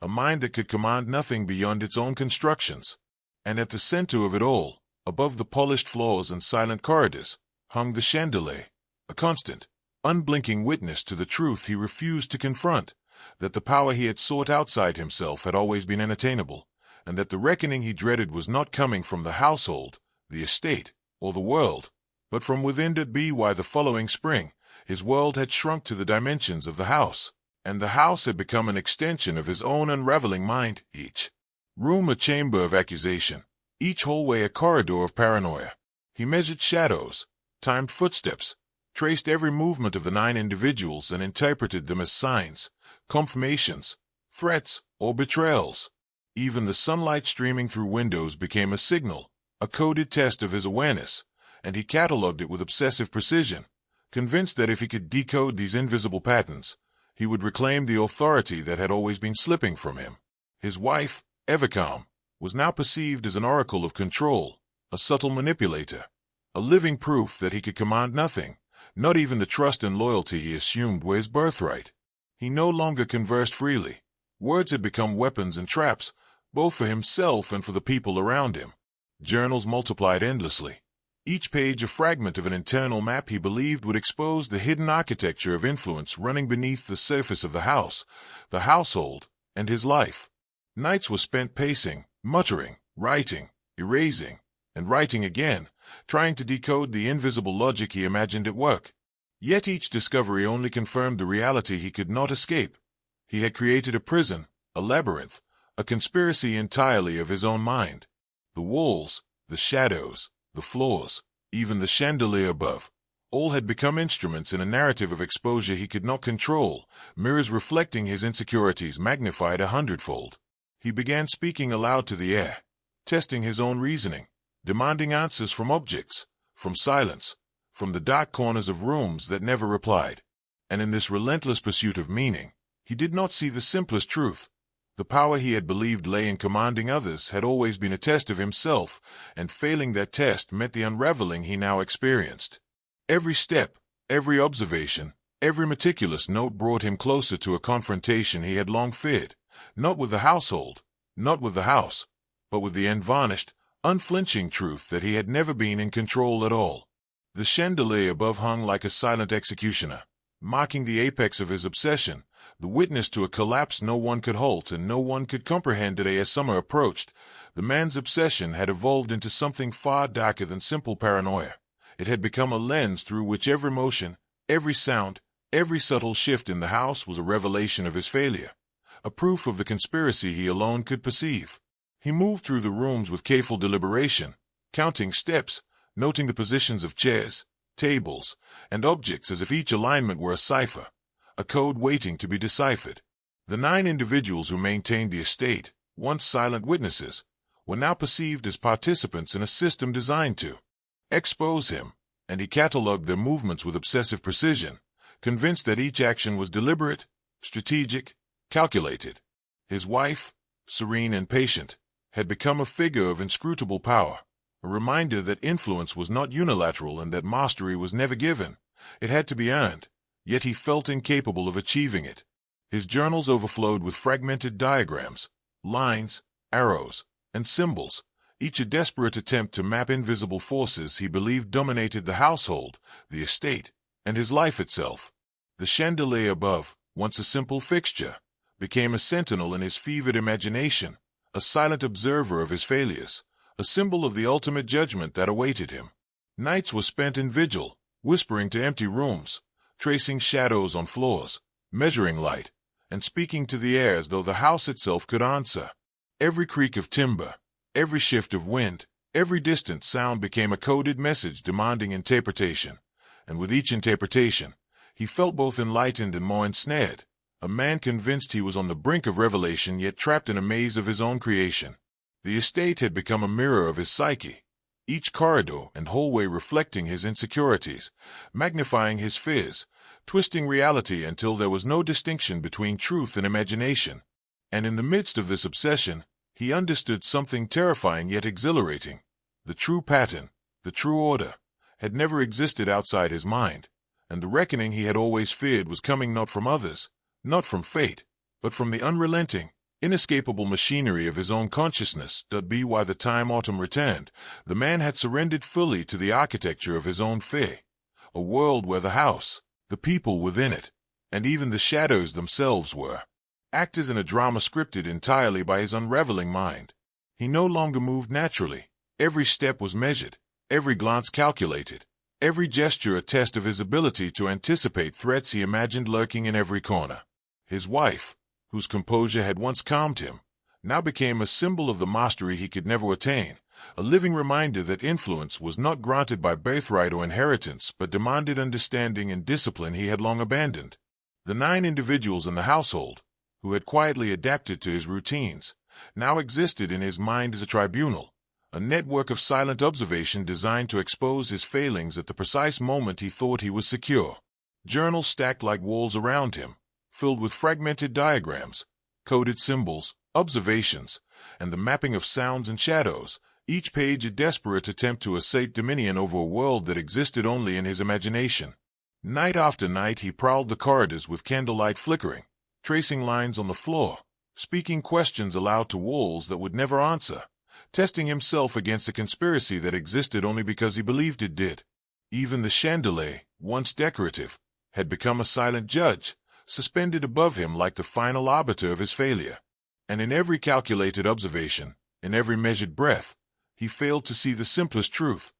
a mind that could command nothing beyond its own constructions. And at the center of it all, above the polished floors and silent corridors, hung the chandelier, a constant, unblinking witness to the truth he refused to confront, that the power he had sought outside himself had always been unattainable, and that the reckoning he dreaded was not coming from the household, the estate, or the world, but from within. By the following spring, his world had shrunk to the dimensions of the house, and the house had become an extension of his own unraveling mind, each room a chamber of accusation, each hallway a corridor of paranoia. He measured shadows, timed footsteps, traced every movement of the 9 individuals and interpreted them as signs, confirmations, threats, or betrayals. Even the sunlight streaming through windows became a signal, a coded test of his awareness, and he catalogued it with obsessive precision, convinced that if he could decode these invisible patterns, he would reclaim the authority that had always been slipping from him. His wife, ever calm, was now perceived as an oracle of control, a subtle manipulator, a living proof that he could command nothing, not even the trust and loyalty he assumed were his birthright. He no longer conversed freely. Words had become weapons and traps, both for himself and for the people around him. Journals multiplied endlessly, each page a fragment of an internal map he believed would expose the hidden architecture of influence running beneath the surface of the house, the household, and his life. Nights were spent pacing, muttering, writing, erasing, and writing again, trying to decode the invisible logic he imagined at work. Yet each discovery only confirmed the reality he could not escape. He had created a prison, a labyrinth, a conspiracy entirely of his own mind. The walls, the shadows, the floors, even the chandelier above, all had become instruments in a narrative of exposure he could not control, mirrors reflecting his insecurities magnified 100-fold. He began speaking aloud to the air, testing his own reasoning, demanding answers from objects, from silence, from the dark corners of rooms that never replied. And in this relentless pursuit of meaning, he did not see the simplest truth. The power he had believed lay in commanding others had always been a test of himself, and failing that test meant the unraveling he now experienced. Every step, every observation, every meticulous note brought him closer to a confrontation he had long feared, not with the household, not with the house, but with the unvarnished, unflinching truth that he had never been in control at all. The chandelier above hung like a silent executioner, marking the apex of his obsession, the witness to a collapse no one could halt and no one could comprehend today. As summer approached, the man's obsession had evolved into something far darker than simple paranoia. It had become a lens through which every motion, every sound, every subtle shift in the house was a revelation of his failure, a proof of the conspiracy he alone could perceive. He moved through the rooms with careful deliberation, counting steps, noting the positions of chairs, tables, and objects as if each alignment were a cipher, a code waiting to be deciphered. The 9 individuals who maintained the estate, once silent witnesses, were now perceived as participants in a system designed to expose him, and he catalogued their movements with obsessive precision, convinced that each action was deliberate, strategic, calculated. His wife, serene and patient, had become a figure of inscrutable power, a reminder that influence was not unilateral and that mastery was never given. It had to be earned, yet he felt incapable of achieving it. His journals overflowed with fragmented diagrams, lines, arrows, and symbols, each a desperate attempt to map invisible forces he believed dominated the household, the estate, and his life itself. The chandelier above, once a simple fixture, became a sentinel in his fevered imagination, a silent observer of his failures, a symbol of the ultimate judgment that awaited him. Nights were spent in vigil, whispering to empty rooms, tracing shadows on floors, measuring light, and speaking to the air as though the house itself could answer. Every creak of timber, every shift of wind, every distant sound became a coded message demanding interpretation, and with each interpretation, he felt both enlightened and more ensnared, a man convinced he was on the brink of revelation yet trapped in a maze of his own creation. The estate had become a mirror of his psyche, each corridor and hallway reflecting his insecurities, magnifying his fears, twisting reality until there was no distinction between truth and imagination. And in the midst of this obsession, he understood something terrifying yet exhilarating. The true pattern, the true order, had never existed outside his mind, and the reckoning he had always feared was coming not from others, not from fate, but from the unrelenting, inescapable machinery of his own consciousness. By the time autumn returned, the man had surrendered fully to the architecture of his own fate, a world where the house, the people within it, and even the shadows themselves were actors in a drama scripted entirely by his unraveling mind. He no longer moved naturally. Every step was measured, every glance calculated, every gesture a test of his ability to anticipate threats he imagined lurking in every corner. His wife, whose composure had once calmed him, now became a symbol of the mastery he could never attain, a living reminder that influence was not granted by birthright or inheritance but demanded understanding and discipline he had long abandoned. The 9 individuals in the household, who had quietly adapted to his routines, now existed in his mind as a tribunal, a network of silent observation designed to expose his failings at the precise moment he thought he was secure. Journals stacked like walls around him, filled with fragmented diagrams, coded symbols, observations, and the mapping of sounds and shadows, each page a desperate attempt to assert dominion over a world that existed only in his imagination. Night after night he prowled the corridors with candlelight flickering, tracing lines on the floor, speaking questions aloud to walls that would never answer, testing himself against a conspiracy that existed only because he believed it did. Even the chandelier, once decorative, had become a silent judge, suspended above him like the final arbiter of his failure. And in every calculated observation, in every measured breath, he failed to see the simplest truth.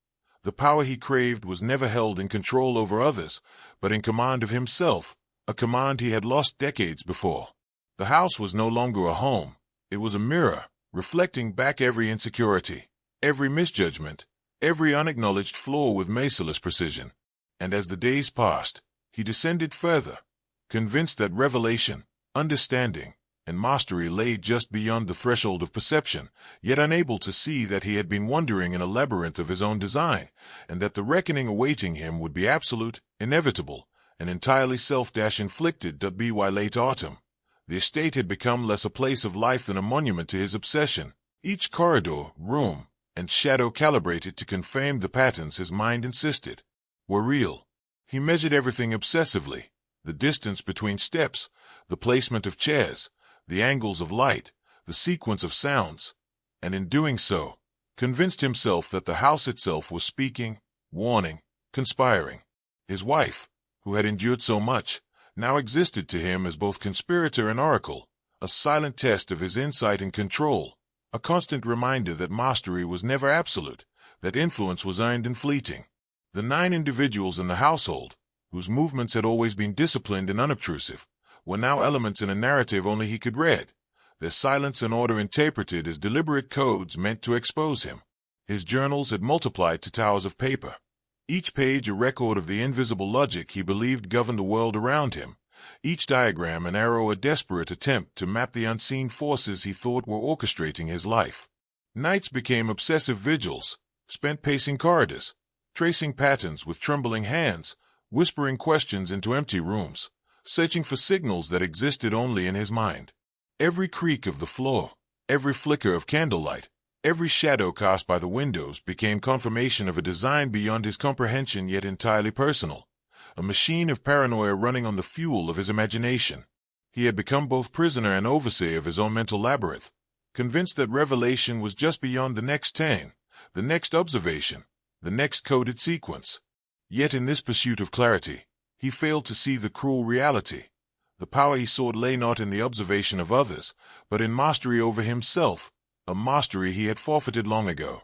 The power he craved was never held in control over others, but in command of himself, a command he had lost decades before. The house was no longer a home. It was a mirror, reflecting back every insecurity, every misjudgment, every unacknowledged flaw with merciless precision. And as the days passed, he descended further, convinced that revelation, understanding, and mastery lay just beyond the threshold of perception, yet unable to see that he had been wandering in a labyrinth of his own design, and that the reckoning awaiting him would be absolute, inevitable, and entirely self-inflicted. By late autumn, the estate had become less a place of life than a monument to his obsession, each corridor, room, and shadow calibrated to confirm the patterns his mind insisted were real. He measured everything obsessively, the distance between steps, the placement of chairs, the angles of light, the sequence of sounds, and in doing so, convinced himself that the house itself was speaking, warning, conspiring. His wife, who had endured so much, now existed to him as both conspirator and oracle, a silent test of his insight and control, a constant reminder that mastery was never absolute, that influence was earned and fleeting. The 9 individuals in the household, whose movements had always been disciplined and unobtrusive, were now elements in a narrative only he could read, their silence and order interpreted as deliberate codes meant to expose him. His journals had multiplied to towers of paper, each page a record of the invisible logic he believed governed the world around him, each diagram an arrow, a desperate attempt to map the unseen forces he thought were orchestrating his life. Nights became obsessive vigils, spent pacing corridors, tracing patterns with trembling hands, whispering questions into empty rooms, searching for signals that existed only in his mind. Every creak of the floor, every flicker of candlelight, every shadow cast by the windows became confirmation of a design beyond his comprehension yet entirely personal, a machine of paranoia running on the fuel of his imagination. He had become both prisoner and overseer of his own mental labyrinth, convinced that revelation was just beyond the next turn, the next observation, the next coded sequence. Yet in this pursuit of clarity, he failed to see the cruel reality. The power he sought lay not in the observation of others, but in mastery over himself, a mastery he had forfeited long ago.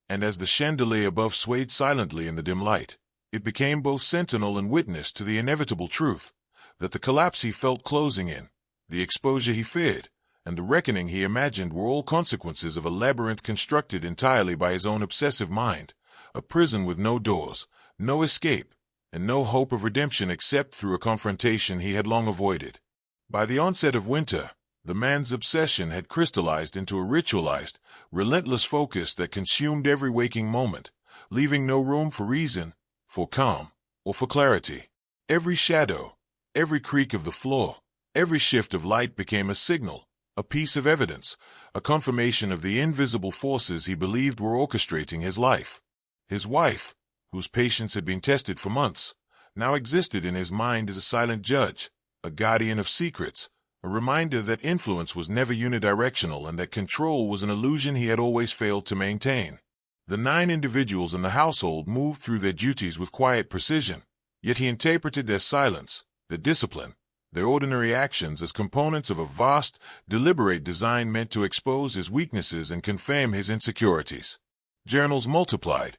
And as the chandelier above swayed silently in the dim light, it became both sentinel and witness to the inevitable truth, that the collapse he felt closing in, the exposure he feared, and the reckoning he imagined were all consequences of a labyrinth constructed entirely by his own obsessive mind, a prison with no doors, no escape, and no hope of redemption except through a confrontation he had long avoided. By the onset of winter, the man's obsession had crystallized into a ritualized, relentless focus that consumed every waking moment, leaving no room for reason, for calm, or for clarity. Every shadow, every creak of the floor, every shift of light became a signal, a piece of evidence, a confirmation of the invisible forces he believed were orchestrating his life. His wife, whose patience had been tested for months, now existed in his mind as a silent judge, a guardian of secrets, a reminder that influence was never unidirectional and that control was an illusion he had always failed to maintain. The 9 individuals in the household moved through their duties with quiet precision, yet he interpreted their silence, their discipline, their ordinary actions as components of a vast, deliberate design meant to expose his weaknesses and confirm his insecurities. Journals multiplied,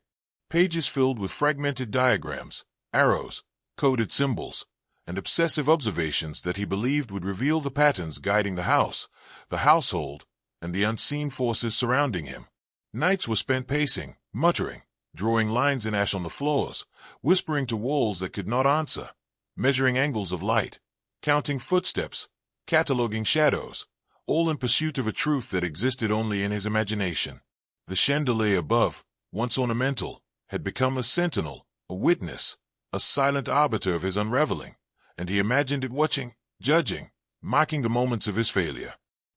pages filled with fragmented diagrams, arrows, coded symbols, and obsessive observations that he believed would reveal the patterns guiding the house, the household, and the unseen forces surrounding him. Nights were spent pacing, muttering, drawing lines in ash on the floors, whispering to walls that could not answer, measuring angles of light, counting footsteps, cataloging shadows, all in pursuit of a truth that existed only in his imagination. The chandelier above, once ornamental, had become a sentinel, a witness, a silent arbiter of his unraveling, and he imagined it watching, judging, marking the moments of his failure.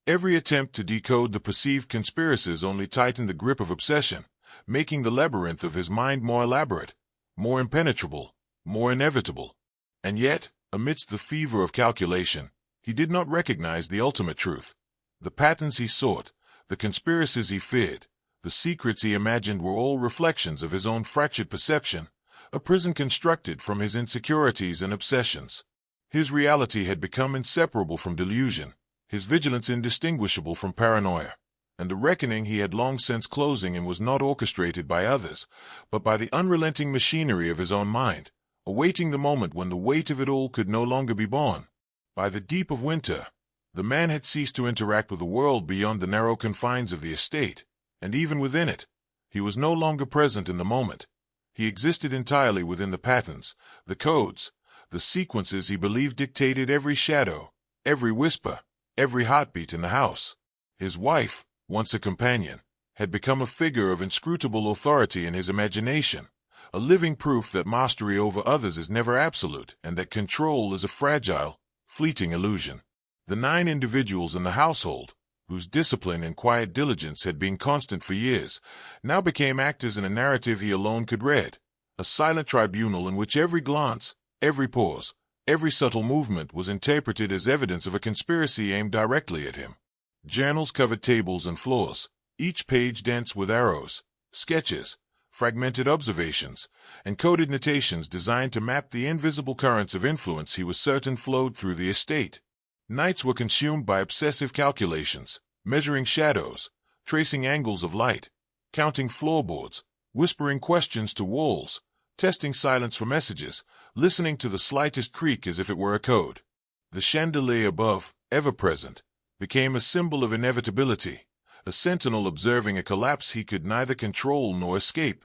Every attempt to decode the perceived conspiracies only tightened the grip of obsession, making the labyrinth of his mind more elaborate, more impenetrable, more inevitable. And yet, amidst the fever of calculation, he did not recognize the ultimate truth. The patterns he sought, the conspiracies he feared, the secrets he imagined were all reflections of his own fractured perception, a prison constructed from his insecurities and obsessions. His reality had become inseparable from delusion, his vigilance indistinguishable from paranoia, and the reckoning he had long since closing in was not orchestrated by others, but by the unrelenting machinery of his own mind, awaiting the moment when the weight of it all could no longer be borne. By the deep of winter, the man had ceased to interact with the world beyond the narrow confines of the estate, and even within it, he was no longer present in the moment. He existed entirely within the patterns, the codes, the sequences he believed dictated every shadow, every whisper, every heartbeat in the house. His wife, once a companion, had become a figure of inscrutable authority in his imagination, a living proof that mastery over others is never absolute and that control is a fragile, fleeting illusion. The 9 individuals in the household, whose discipline and quiet diligence had been constant for years, now became actors in a narrative he alone could read, a silent tribunal in which every glance, every pause, every subtle movement was interpreted as evidence of a conspiracy aimed directly at him. Journals covered tables and floors, each page dense with arrows, sketches, fragmented observations, and coded notations designed to map the invisible currents of influence he was certain flowed through the estate. Nights were consumed by obsessive calculations, measuring shadows, tracing angles of light, counting floorboards, whispering questions to walls, testing silence for messages, listening to the slightest creak as if it were a code. The chandelier above, ever present, became a symbol of inevitability, a sentinel observing a collapse he could neither control nor escape.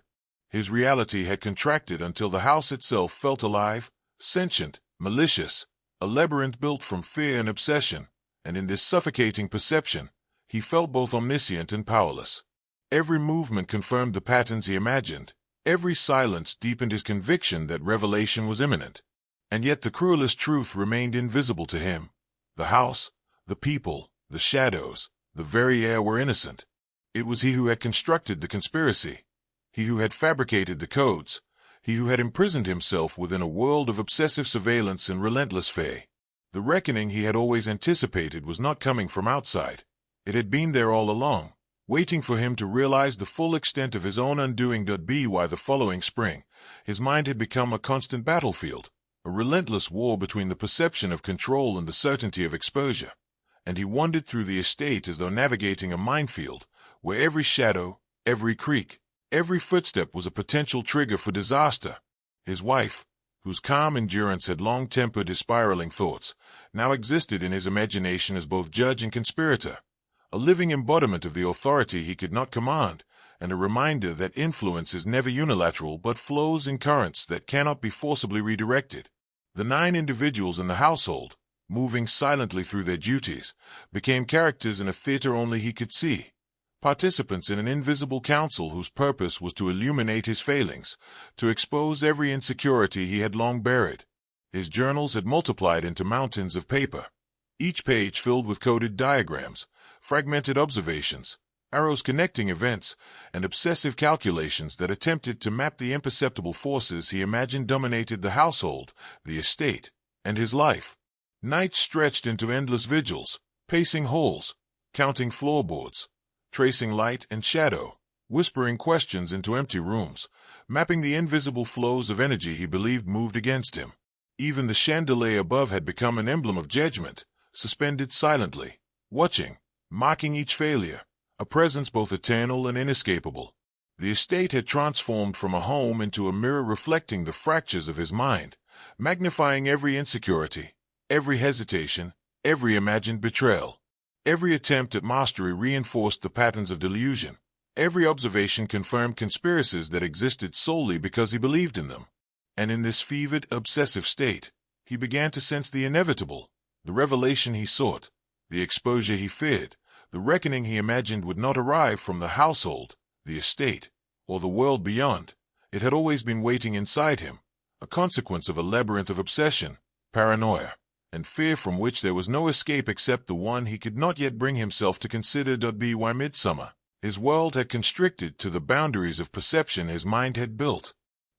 His reality had contracted until the house itself felt alive, sentient, malicious, a labyrinth built from fear and obsession, and in this suffocating perception, he felt both omniscient and powerless. Every movement confirmed the patterns he imagined, every silence deepened his conviction that revelation was imminent. And yet the cruelest truth remained invisible to him. The house, the people, the shadows, the very air were innocent. It was he who had constructed the conspiracy, he who had fabricated the codes, he who had imprisoned himself within a world of obsessive surveillance and relentless fay. The reckoning he had always anticipated was not coming from outside. It had been there all along, waiting for him to realize the full extent of his own undoing. By the following spring, his mind had become a constant battlefield, a relentless war between the perception of control and the certainty of exposure. And he wandered through the estate as though navigating a minefield, where every shadow, every creak, every footstep was a potential trigger for disaster. His wife, whose calm endurance had long tempered his spiraling thoughts, now existed in his imagination as both judge and conspirator, a living embodiment of the authority he could not command, and a reminder that influence is never unilateral but flows in currents that cannot be forcibly redirected. The 9 individuals in the household, moving silently through their duties, became characters in a theater only he could see, participants in an invisible council whose purpose was to illuminate his failings, to expose every insecurity he had long buried. His journals had multiplied into mountains of paper, each page filled with coded diagrams, fragmented observations, arrows connecting events, and obsessive calculations that attempted to map the imperceptible forces he imagined dominated the household, the estate, and his life. Nights stretched into endless vigils, pacing halls, counting floorboards, tracing light and shadow, whispering questions into empty rooms, mapping the invisible flows of energy he believed moved against him. Even the chandelier above had become an emblem of judgment, suspended silently, watching, marking each failure, a presence both eternal and inescapable. The estate had transformed from a home into a mirror reflecting the fractures of his mind, magnifying every insecurity, every hesitation, every imagined betrayal. Every attempt at mastery reinforced the patterns of delusion. Every observation confirmed conspiracies that existed solely because he believed in them. And in this fevered, obsessive state, he began to sense the inevitable, the revelation he sought, the exposure he feared, the reckoning he imagined would not arrive from the household, the estate, or the world beyond. It had always been waiting inside him, a consequence of a labyrinth of obsession, paranoia, and fear from which there was no escape except the one he could not yet bring himself to consider. By midsummer, his world had constricted to the boundaries of perception his mind had built,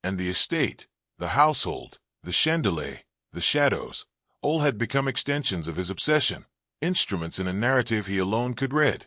and the estate, the household, the chandelier, the shadows, all had become extensions of his obsession, instruments in a narrative he alone could read.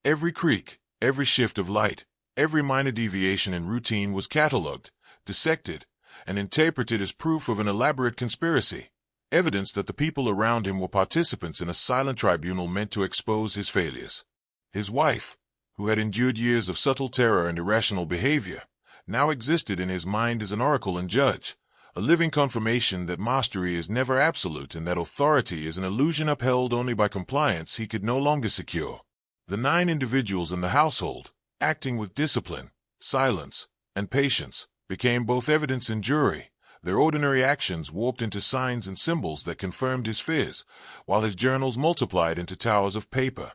Every creak, every shift of light, every minor deviation in routine was catalogued, dissected, and interpreted as proof of an elaborate conspiracy, evidence that the people around him were participants in a silent tribunal meant to expose his failures. His wife, who had endured years of subtle terror and irrational behavior, now existed in his mind as an oracle and judge, a living confirmation that mastery is never absolute and that authority is an illusion upheld only by compliance he could no longer secure. The 9 individuals in the household, acting with discipline, silence, and patience, became both evidence and jury, Their ordinary actions warped into signs and symbols that confirmed his fears, while his journals multiplied into towers of paper.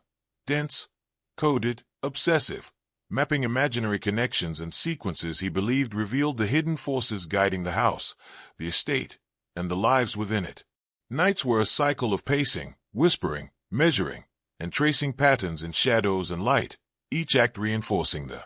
Dense, coded, obsessive, mapping imaginary connections and sequences he believed revealed the hidden forces guiding the house, the estate, and the lives within it. Nights were a cycle of pacing, whispering, measuring, and tracing patterns in shadows and light, each act reinforcing the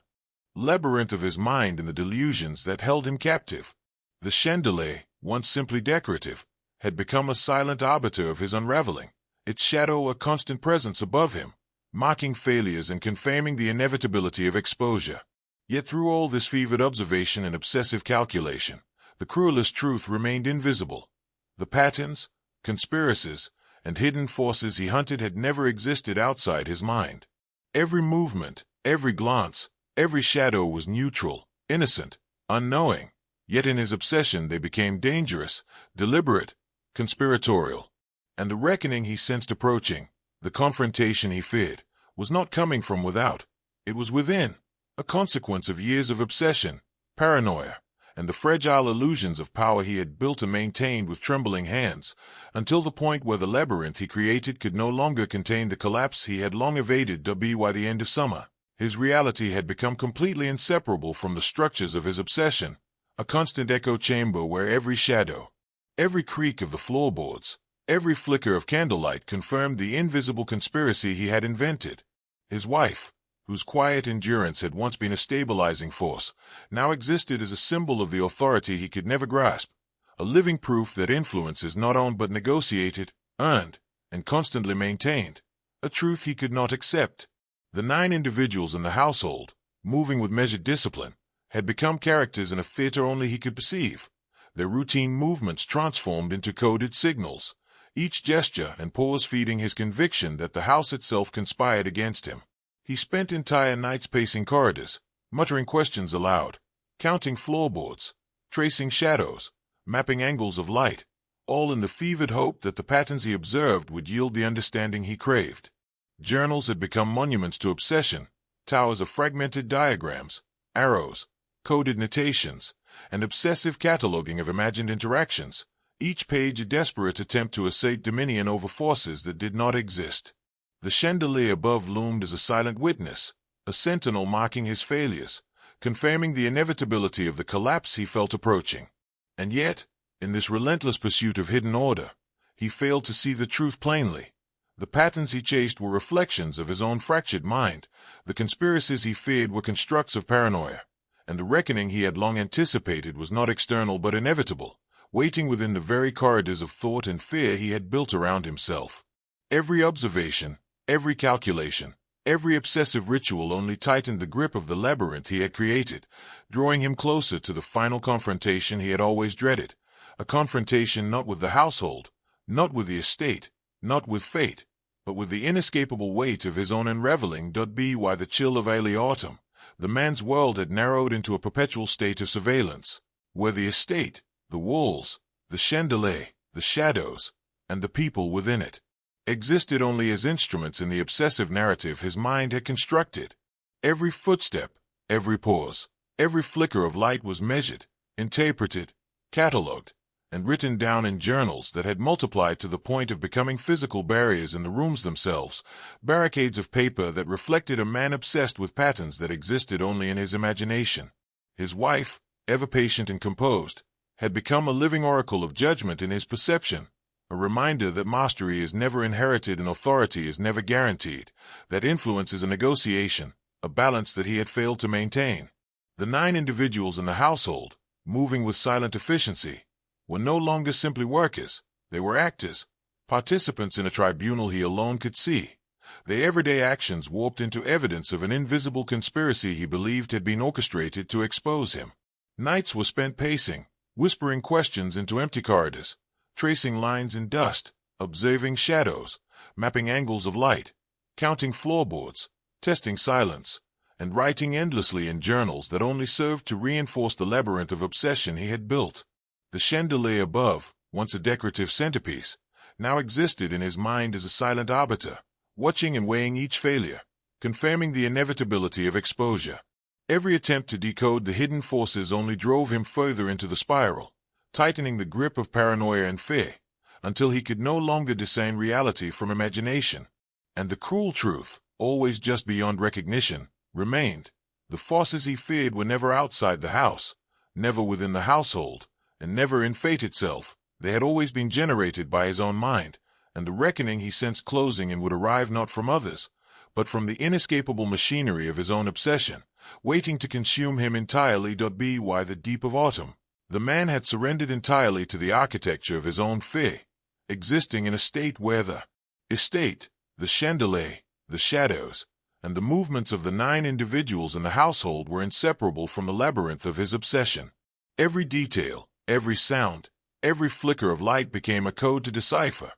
labyrinth of his mind and the delusions that held him captive. The chandelier, once simply decorative, had become a silent arbiter of his unraveling, its shadow a constant presence above him, mocking failures and confirming the inevitability of exposure. Yet through all this fevered observation and obsessive calculation, the cruelest truth remained invisible. The patterns, conspiracies, and hidden forces he hunted had never existed outside his mind. Every movement, every glance, every shadow was neutral, innocent, unknowing, yet in his obsession they became dangerous, deliberate, conspiratorial. And the reckoning he sensed approaching, the confrontation he feared, was not coming from without. It was within, a consequence of years of obsession, paranoia, and the fragile illusions of power he had built and maintained with trembling hands, until the point where the labyrinth he created could no longer contain the collapse he had long evaded. By the end of summer, his reality had become completely inseparable from the structures of his obsession, a constant echo chamber where every shadow, every creak of the floorboards, every flicker of candlelight confirmed the invisible conspiracy he had invented. His wife, whose quiet endurance had once been a stabilizing force, now existed as a symbol of the authority he could never grasp, a living proof that influence is not owned but negotiated, earned, and constantly maintained, a truth he could not accept. The 9 individuals in the household, moving with measured discipline, had become characters in a theater only he could perceive, their routine movements transformed into coded signals, each gesture and pause feeding his conviction that the house itself conspired against him. He spent entire nights pacing corridors, muttering questions aloud, counting floorboards, tracing shadows, mapping angles of light, all in the fevered hope that the patterns he observed would yield the understanding he craved. Journals had become monuments to obsession, towers of fragmented diagrams, arrows, coded notations, and obsessive cataloging of imagined interactions, each page a desperate attempt to assert dominion over forces that did not exist. The chandelier above loomed as a silent witness, a sentinel marking his failures, confirming the inevitability of the collapse he felt approaching. And yet, in this relentless pursuit of hidden order, he failed to see the truth plainly. The patterns he chased were reflections of his own fractured mind, the conspiracies he feared were constructs of paranoia, and the reckoning he had long anticipated was not external but inevitable, waiting within the very corridors of thought and fear he had built around himself. Every observation, every calculation, every obsessive ritual only tightened the grip of the labyrinth he had created, drawing him closer to the final confrontation he had always dreaded, a confrontation not with the household, not with the estate, not with fate, but with the inescapable weight of his own unraveling. By the chill of early autumn, the man's world had narrowed into a perpetual state of surveillance, where the estate, the walls, the chandelier, the shadows, and the people within it existed only as instruments in the obsessive narrative his mind had constructed. Every footstep, every pause, every flicker of light was measured, interpreted, catalogued, and written down in journals that had multiplied to the point of becoming physical barriers in the rooms themselves, barricades of paper that reflected a man obsessed with patterns that existed only in his imagination. His wife, ever patient and composed, had become a living oracle of judgment in his perception, a reminder that mastery is never inherited and authority is never guaranteed, that influence is a negotiation, a balance that he had failed to maintain. The 9 individuals in the household, moving with silent efficiency, were no longer simply workers, they were actors, participants in a tribunal he alone could see. Their everyday actions warped into evidence of an invisible conspiracy he believed had been orchestrated to expose him. Nights were spent pacing, whispering questions into empty corridors, tracing lines in dust, observing shadows, mapping angles of light, counting floorboards, testing silence, and writing endlessly in journals that only served to reinforce the labyrinth of obsession he had built. The chandelier above, once a decorative centerpiece, now existed in his mind as a silent arbiter, watching and weighing each failure, confirming the inevitability of exposure. Every attempt to decode the hidden forces only drove him further into the spiral, tightening the grip of paranoia and fear, until he could no longer discern reality from imagination. And the cruel truth, always just beyond recognition, remained. The forces he feared were never outside the house, never within the household, and never in fate itself. They had always been generated by his own mind, and the reckoning he sensed closing in would arrive not from others, but from the inescapable machinery of his own obsession, waiting to consume him entirely. By the deep of autumn, the man had surrendered entirely to the architecture of his own fear, existing in a state where the estate, the chandelier, the shadows, and the movements of the 9 individuals in the household were inseparable from the labyrinth of his obsession. Every detail, every sound, every flicker of light became a code to decipher,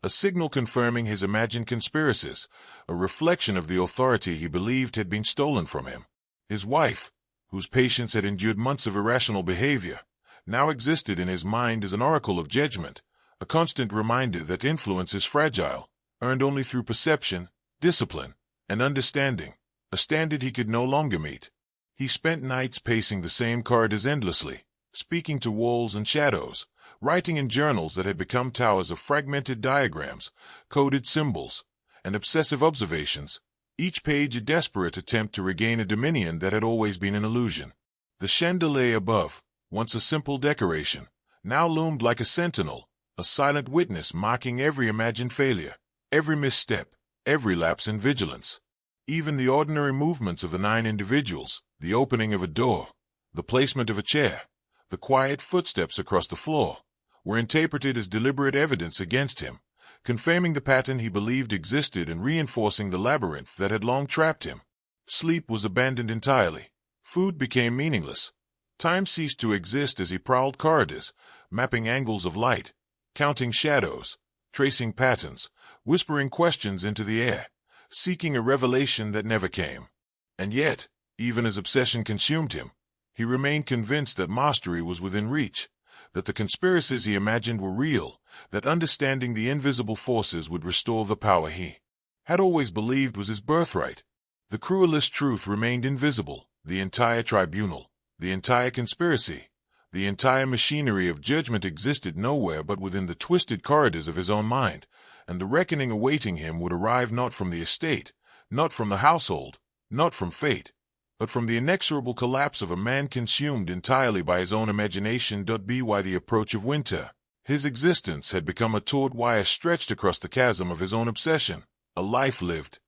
a signal confirming his imagined conspiracies, a reflection of the authority he believed had been stolen from him. His wife, whose patience had endured months of irrational behavior, now existed in his mind as an oracle of judgment, a constant reminder that influence is fragile, earned only through perception, discipline, and understanding, a standard he could no longer meet. He spent nights pacing the same corridors endlessly, speaking to walls and shadows, writing in journals that had become towers of fragmented diagrams, coded symbols, and obsessive observations, each page a desperate attempt to regain a dominion that had always been an illusion. The chandelier above, once a simple decoration, now loomed like a sentinel, a silent witness marking every imagined failure, every misstep, every lapse in vigilance. Even the ordinary movements of the 9 individuals, the opening of a door, the placement of a chair, the quiet footsteps across the floor, were interpreted as deliberate evidence against him, confirming the pattern he believed existed and reinforcing the labyrinth that had long trapped him. Sleep was abandoned entirely. Food became meaningless. Time ceased to exist as he prowled corridors, mapping angles of light, counting shadows, tracing patterns, whispering questions into the air, seeking a revelation that never came. And yet, even as obsession consumed him, he remained convinced that mastery was within reach, that the conspiracies he imagined were real, that understanding the invisible forces would restore the power he had always believed was his birthright. The cruelest truth remained invisible, the entire tribunal, the entire conspiracy, the entire machinery of judgment existed nowhere but within the twisted corridors of his own mind, and the reckoning awaiting him would arrive not from the estate, not from the household, not from fate, but from the inexorable collapse of a man consumed entirely by his own imagination. By the approach of winter, his existence had become a taut wire stretched across the chasm of his own obsession, a life lived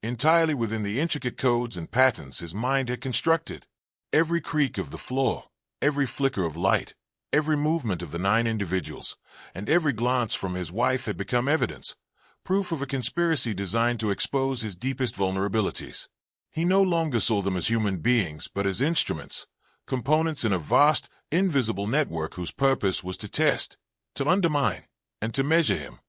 entirely within the intricate codes and patterns his mind had constructed. Every creak of the floor, every flicker of light, every movement of the 9 individuals, and every glance from his wife had become evidence, proof of a conspiracy designed to expose his deepest vulnerabilities. He no longer saw them as human beings but as instruments, components in a vast, invisible network whose purpose was to test, to undermine, and to measure him.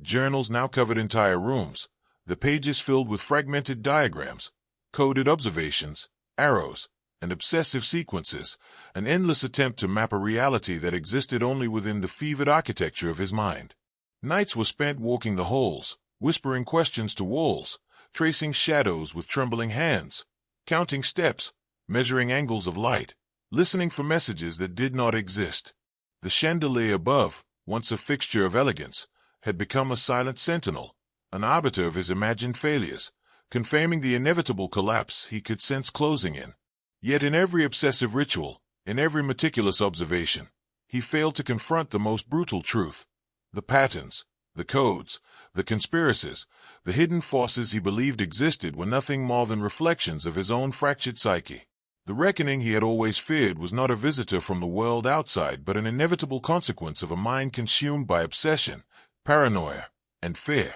Journals now covered entire rooms, the pages filled with fragmented diagrams, coded observations, arrows, and obsessive sequences, an endless attempt to map a reality that existed only within the fevered architecture of his mind. Nights were spent walking the halls, whispering questions to walls, tracing shadows with trembling hands, counting steps, measuring angles of light, listening for messages that did not exist. The chandelier above, once a fixture of elegance, had become a silent sentinel, an arbiter of his imagined failures, confirming the inevitable collapse he could sense closing in. Yet in every obsessive ritual, in every meticulous observation, he failed to confront the most brutal truth. The patterns, the codes, the conspiracies, the hidden forces he believed existed were nothing more than reflections of his own fractured psyche. The reckoning he had always feared was not a visitor from the world outside but an inevitable consequence of a mind consumed by obsession, paranoia, and fear,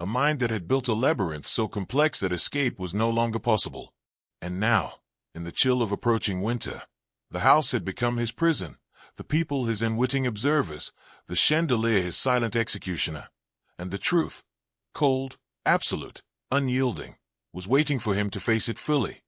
a mind that had built a labyrinth so complex that escape was no longer possible. And now, in the chill of approaching winter, the house had become his prison, the people his unwitting observers, the chandelier his silent executioner, and the truth, cold, absolute, unyielding, was waiting for him to face it fully.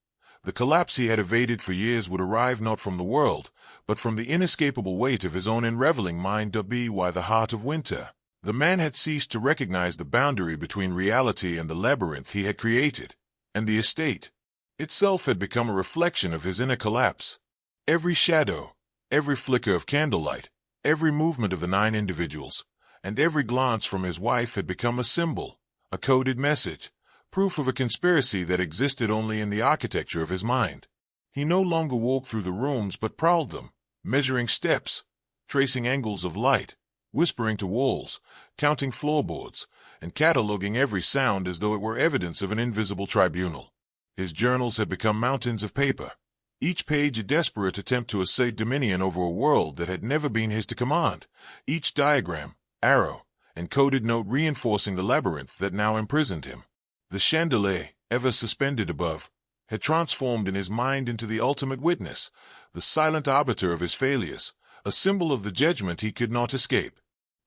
The collapse he had evaded for years would arrive not from the world, but from the inescapable weight of his own unraveling mind. By the heart of winter, the man had ceased to recognize the boundary between reality and the labyrinth he had created, and the estate itself had become a reflection of his inner collapse. Every shadow, every flicker of candlelight, Every movement of the 9 individuals, and every glance from his wife had become a symbol, a coded message, proof of a conspiracy that existed only in the architecture of his mind. He no longer walked through the rooms but prowled them, measuring steps, tracing angles of light, whispering to walls, counting floorboards, and cataloging every sound as though it were evidence of an invisible tribunal. His journals had become mountains of paper, each page a desperate attempt to assert dominion over a world that had never been his to command, each diagram, arrow, and coded note reinforcing the labyrinth that now imprisoned him. The chandelier, ever suspended above, had transformed in his mind into the ultimate witness, the silent arbiter of his failures, a symbol of the judgment he could not escape.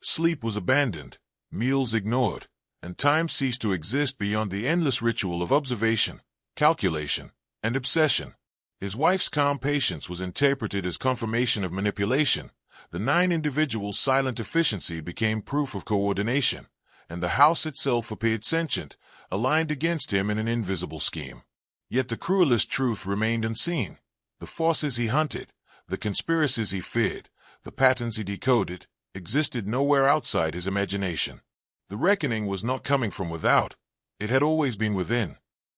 Sleep was abandoned, meals ignored, and time ceased to exist beyond the endless ritual of observation, calculation, and obsession. His wife's calm patience was interpreted as confirmation of manipulation. The 9 individuals' silent efficiency became proof of coordination, and the house itself appeared sentient, aligned against him in an invisible scheme. Yet the cruelest truth remained unseen. The forces he hunted, the conspiracies he feared, the patterns he decoded, existed nowhere outside his imagination. The reckoning was not coming from without, it had always been within.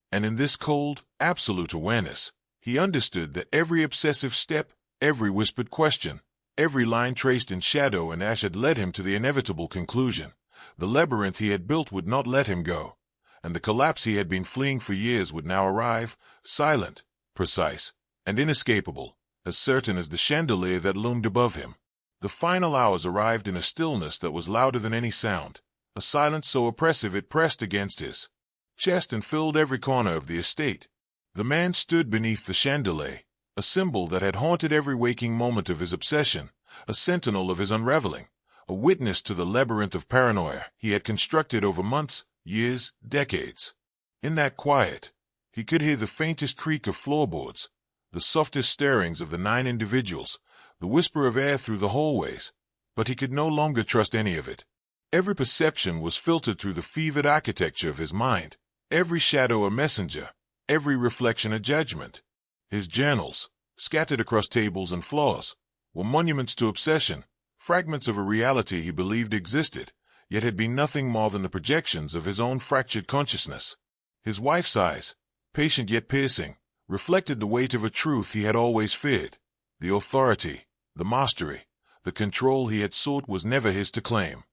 And in this cold, absolute awareness, he understood that every obsessive step, every whispered question, every line traced in shadow and ash had led him to the inevitable conclusion. The labyrinth he had built would not let him go, and the collapse he had been fleeing for years would now arrive, silent, precise, and inescapable, as certain as the chandelier that loomed above him. The final hours arrived in a stillness that was louder than any sound, a silence so oppressive it pressed against his chest and filled every corner of the estate. The man stood beneath the chandelier, a symbol that had haunted every waking moment of his obsession, a sentinel of his unraveling, a witness to the labyrinth of paranoia he had constructed over months, years, decades. In that quiet, he could hear the faintest creak of floorboards, the softest stirrings of the 9 individuals, the whisper of air through the hallways, but he could no longer trust any of it. Every perception was filtered through the fevered architecture of his mind, every shadow a messenger, every reflection a judgment. His journals, scattered across tables and floors, were monuments to obsession, fragments of a reality he believed existed, yet had been nothing more than the projections of his own fractured consciousness. His wife's eyes, patient yet piercing, reflected the weight of a truth he had always feared. The authority, the mastery, the control he had sought was never his to claim.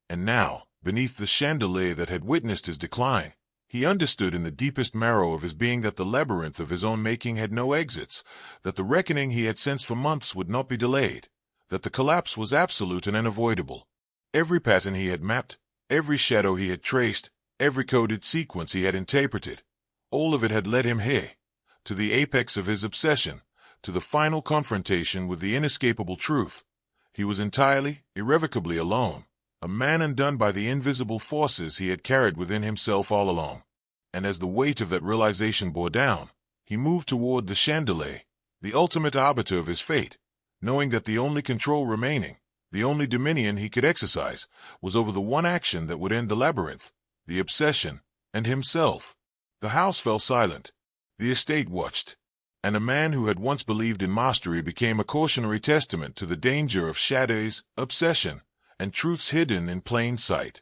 And now, beneath the chandelier that had witnessed his decline, he understood in the deepest marrow of his being that the labyrinth of his own making had no exits, that the reckoning he had sensed for months would not be delayed, that the collapse was absolute and unavoidable. Every pattern he had mapped, every shadow he had traced, every coded sequence he had interpreted, all of it had led him here, to the apex of his obsession, to the final confrontation with the inescapable truth. He was entirely, irrevocably alone, a man undone by the invisible forces he had carried within himself all along. And as the weight of that realization bore down, he moved toward the chandelier, the ultimate arbiter of his fate, knowing that the only control remaining, the only dominion he could exercise, was over the one action that would end the labyrinth, the obsession, and himself. The house fell silent. The estate watched. And a man who had once believed in mastery became a cautionary testament to the danger of shadows, obsession, and truths hidden in plain sight.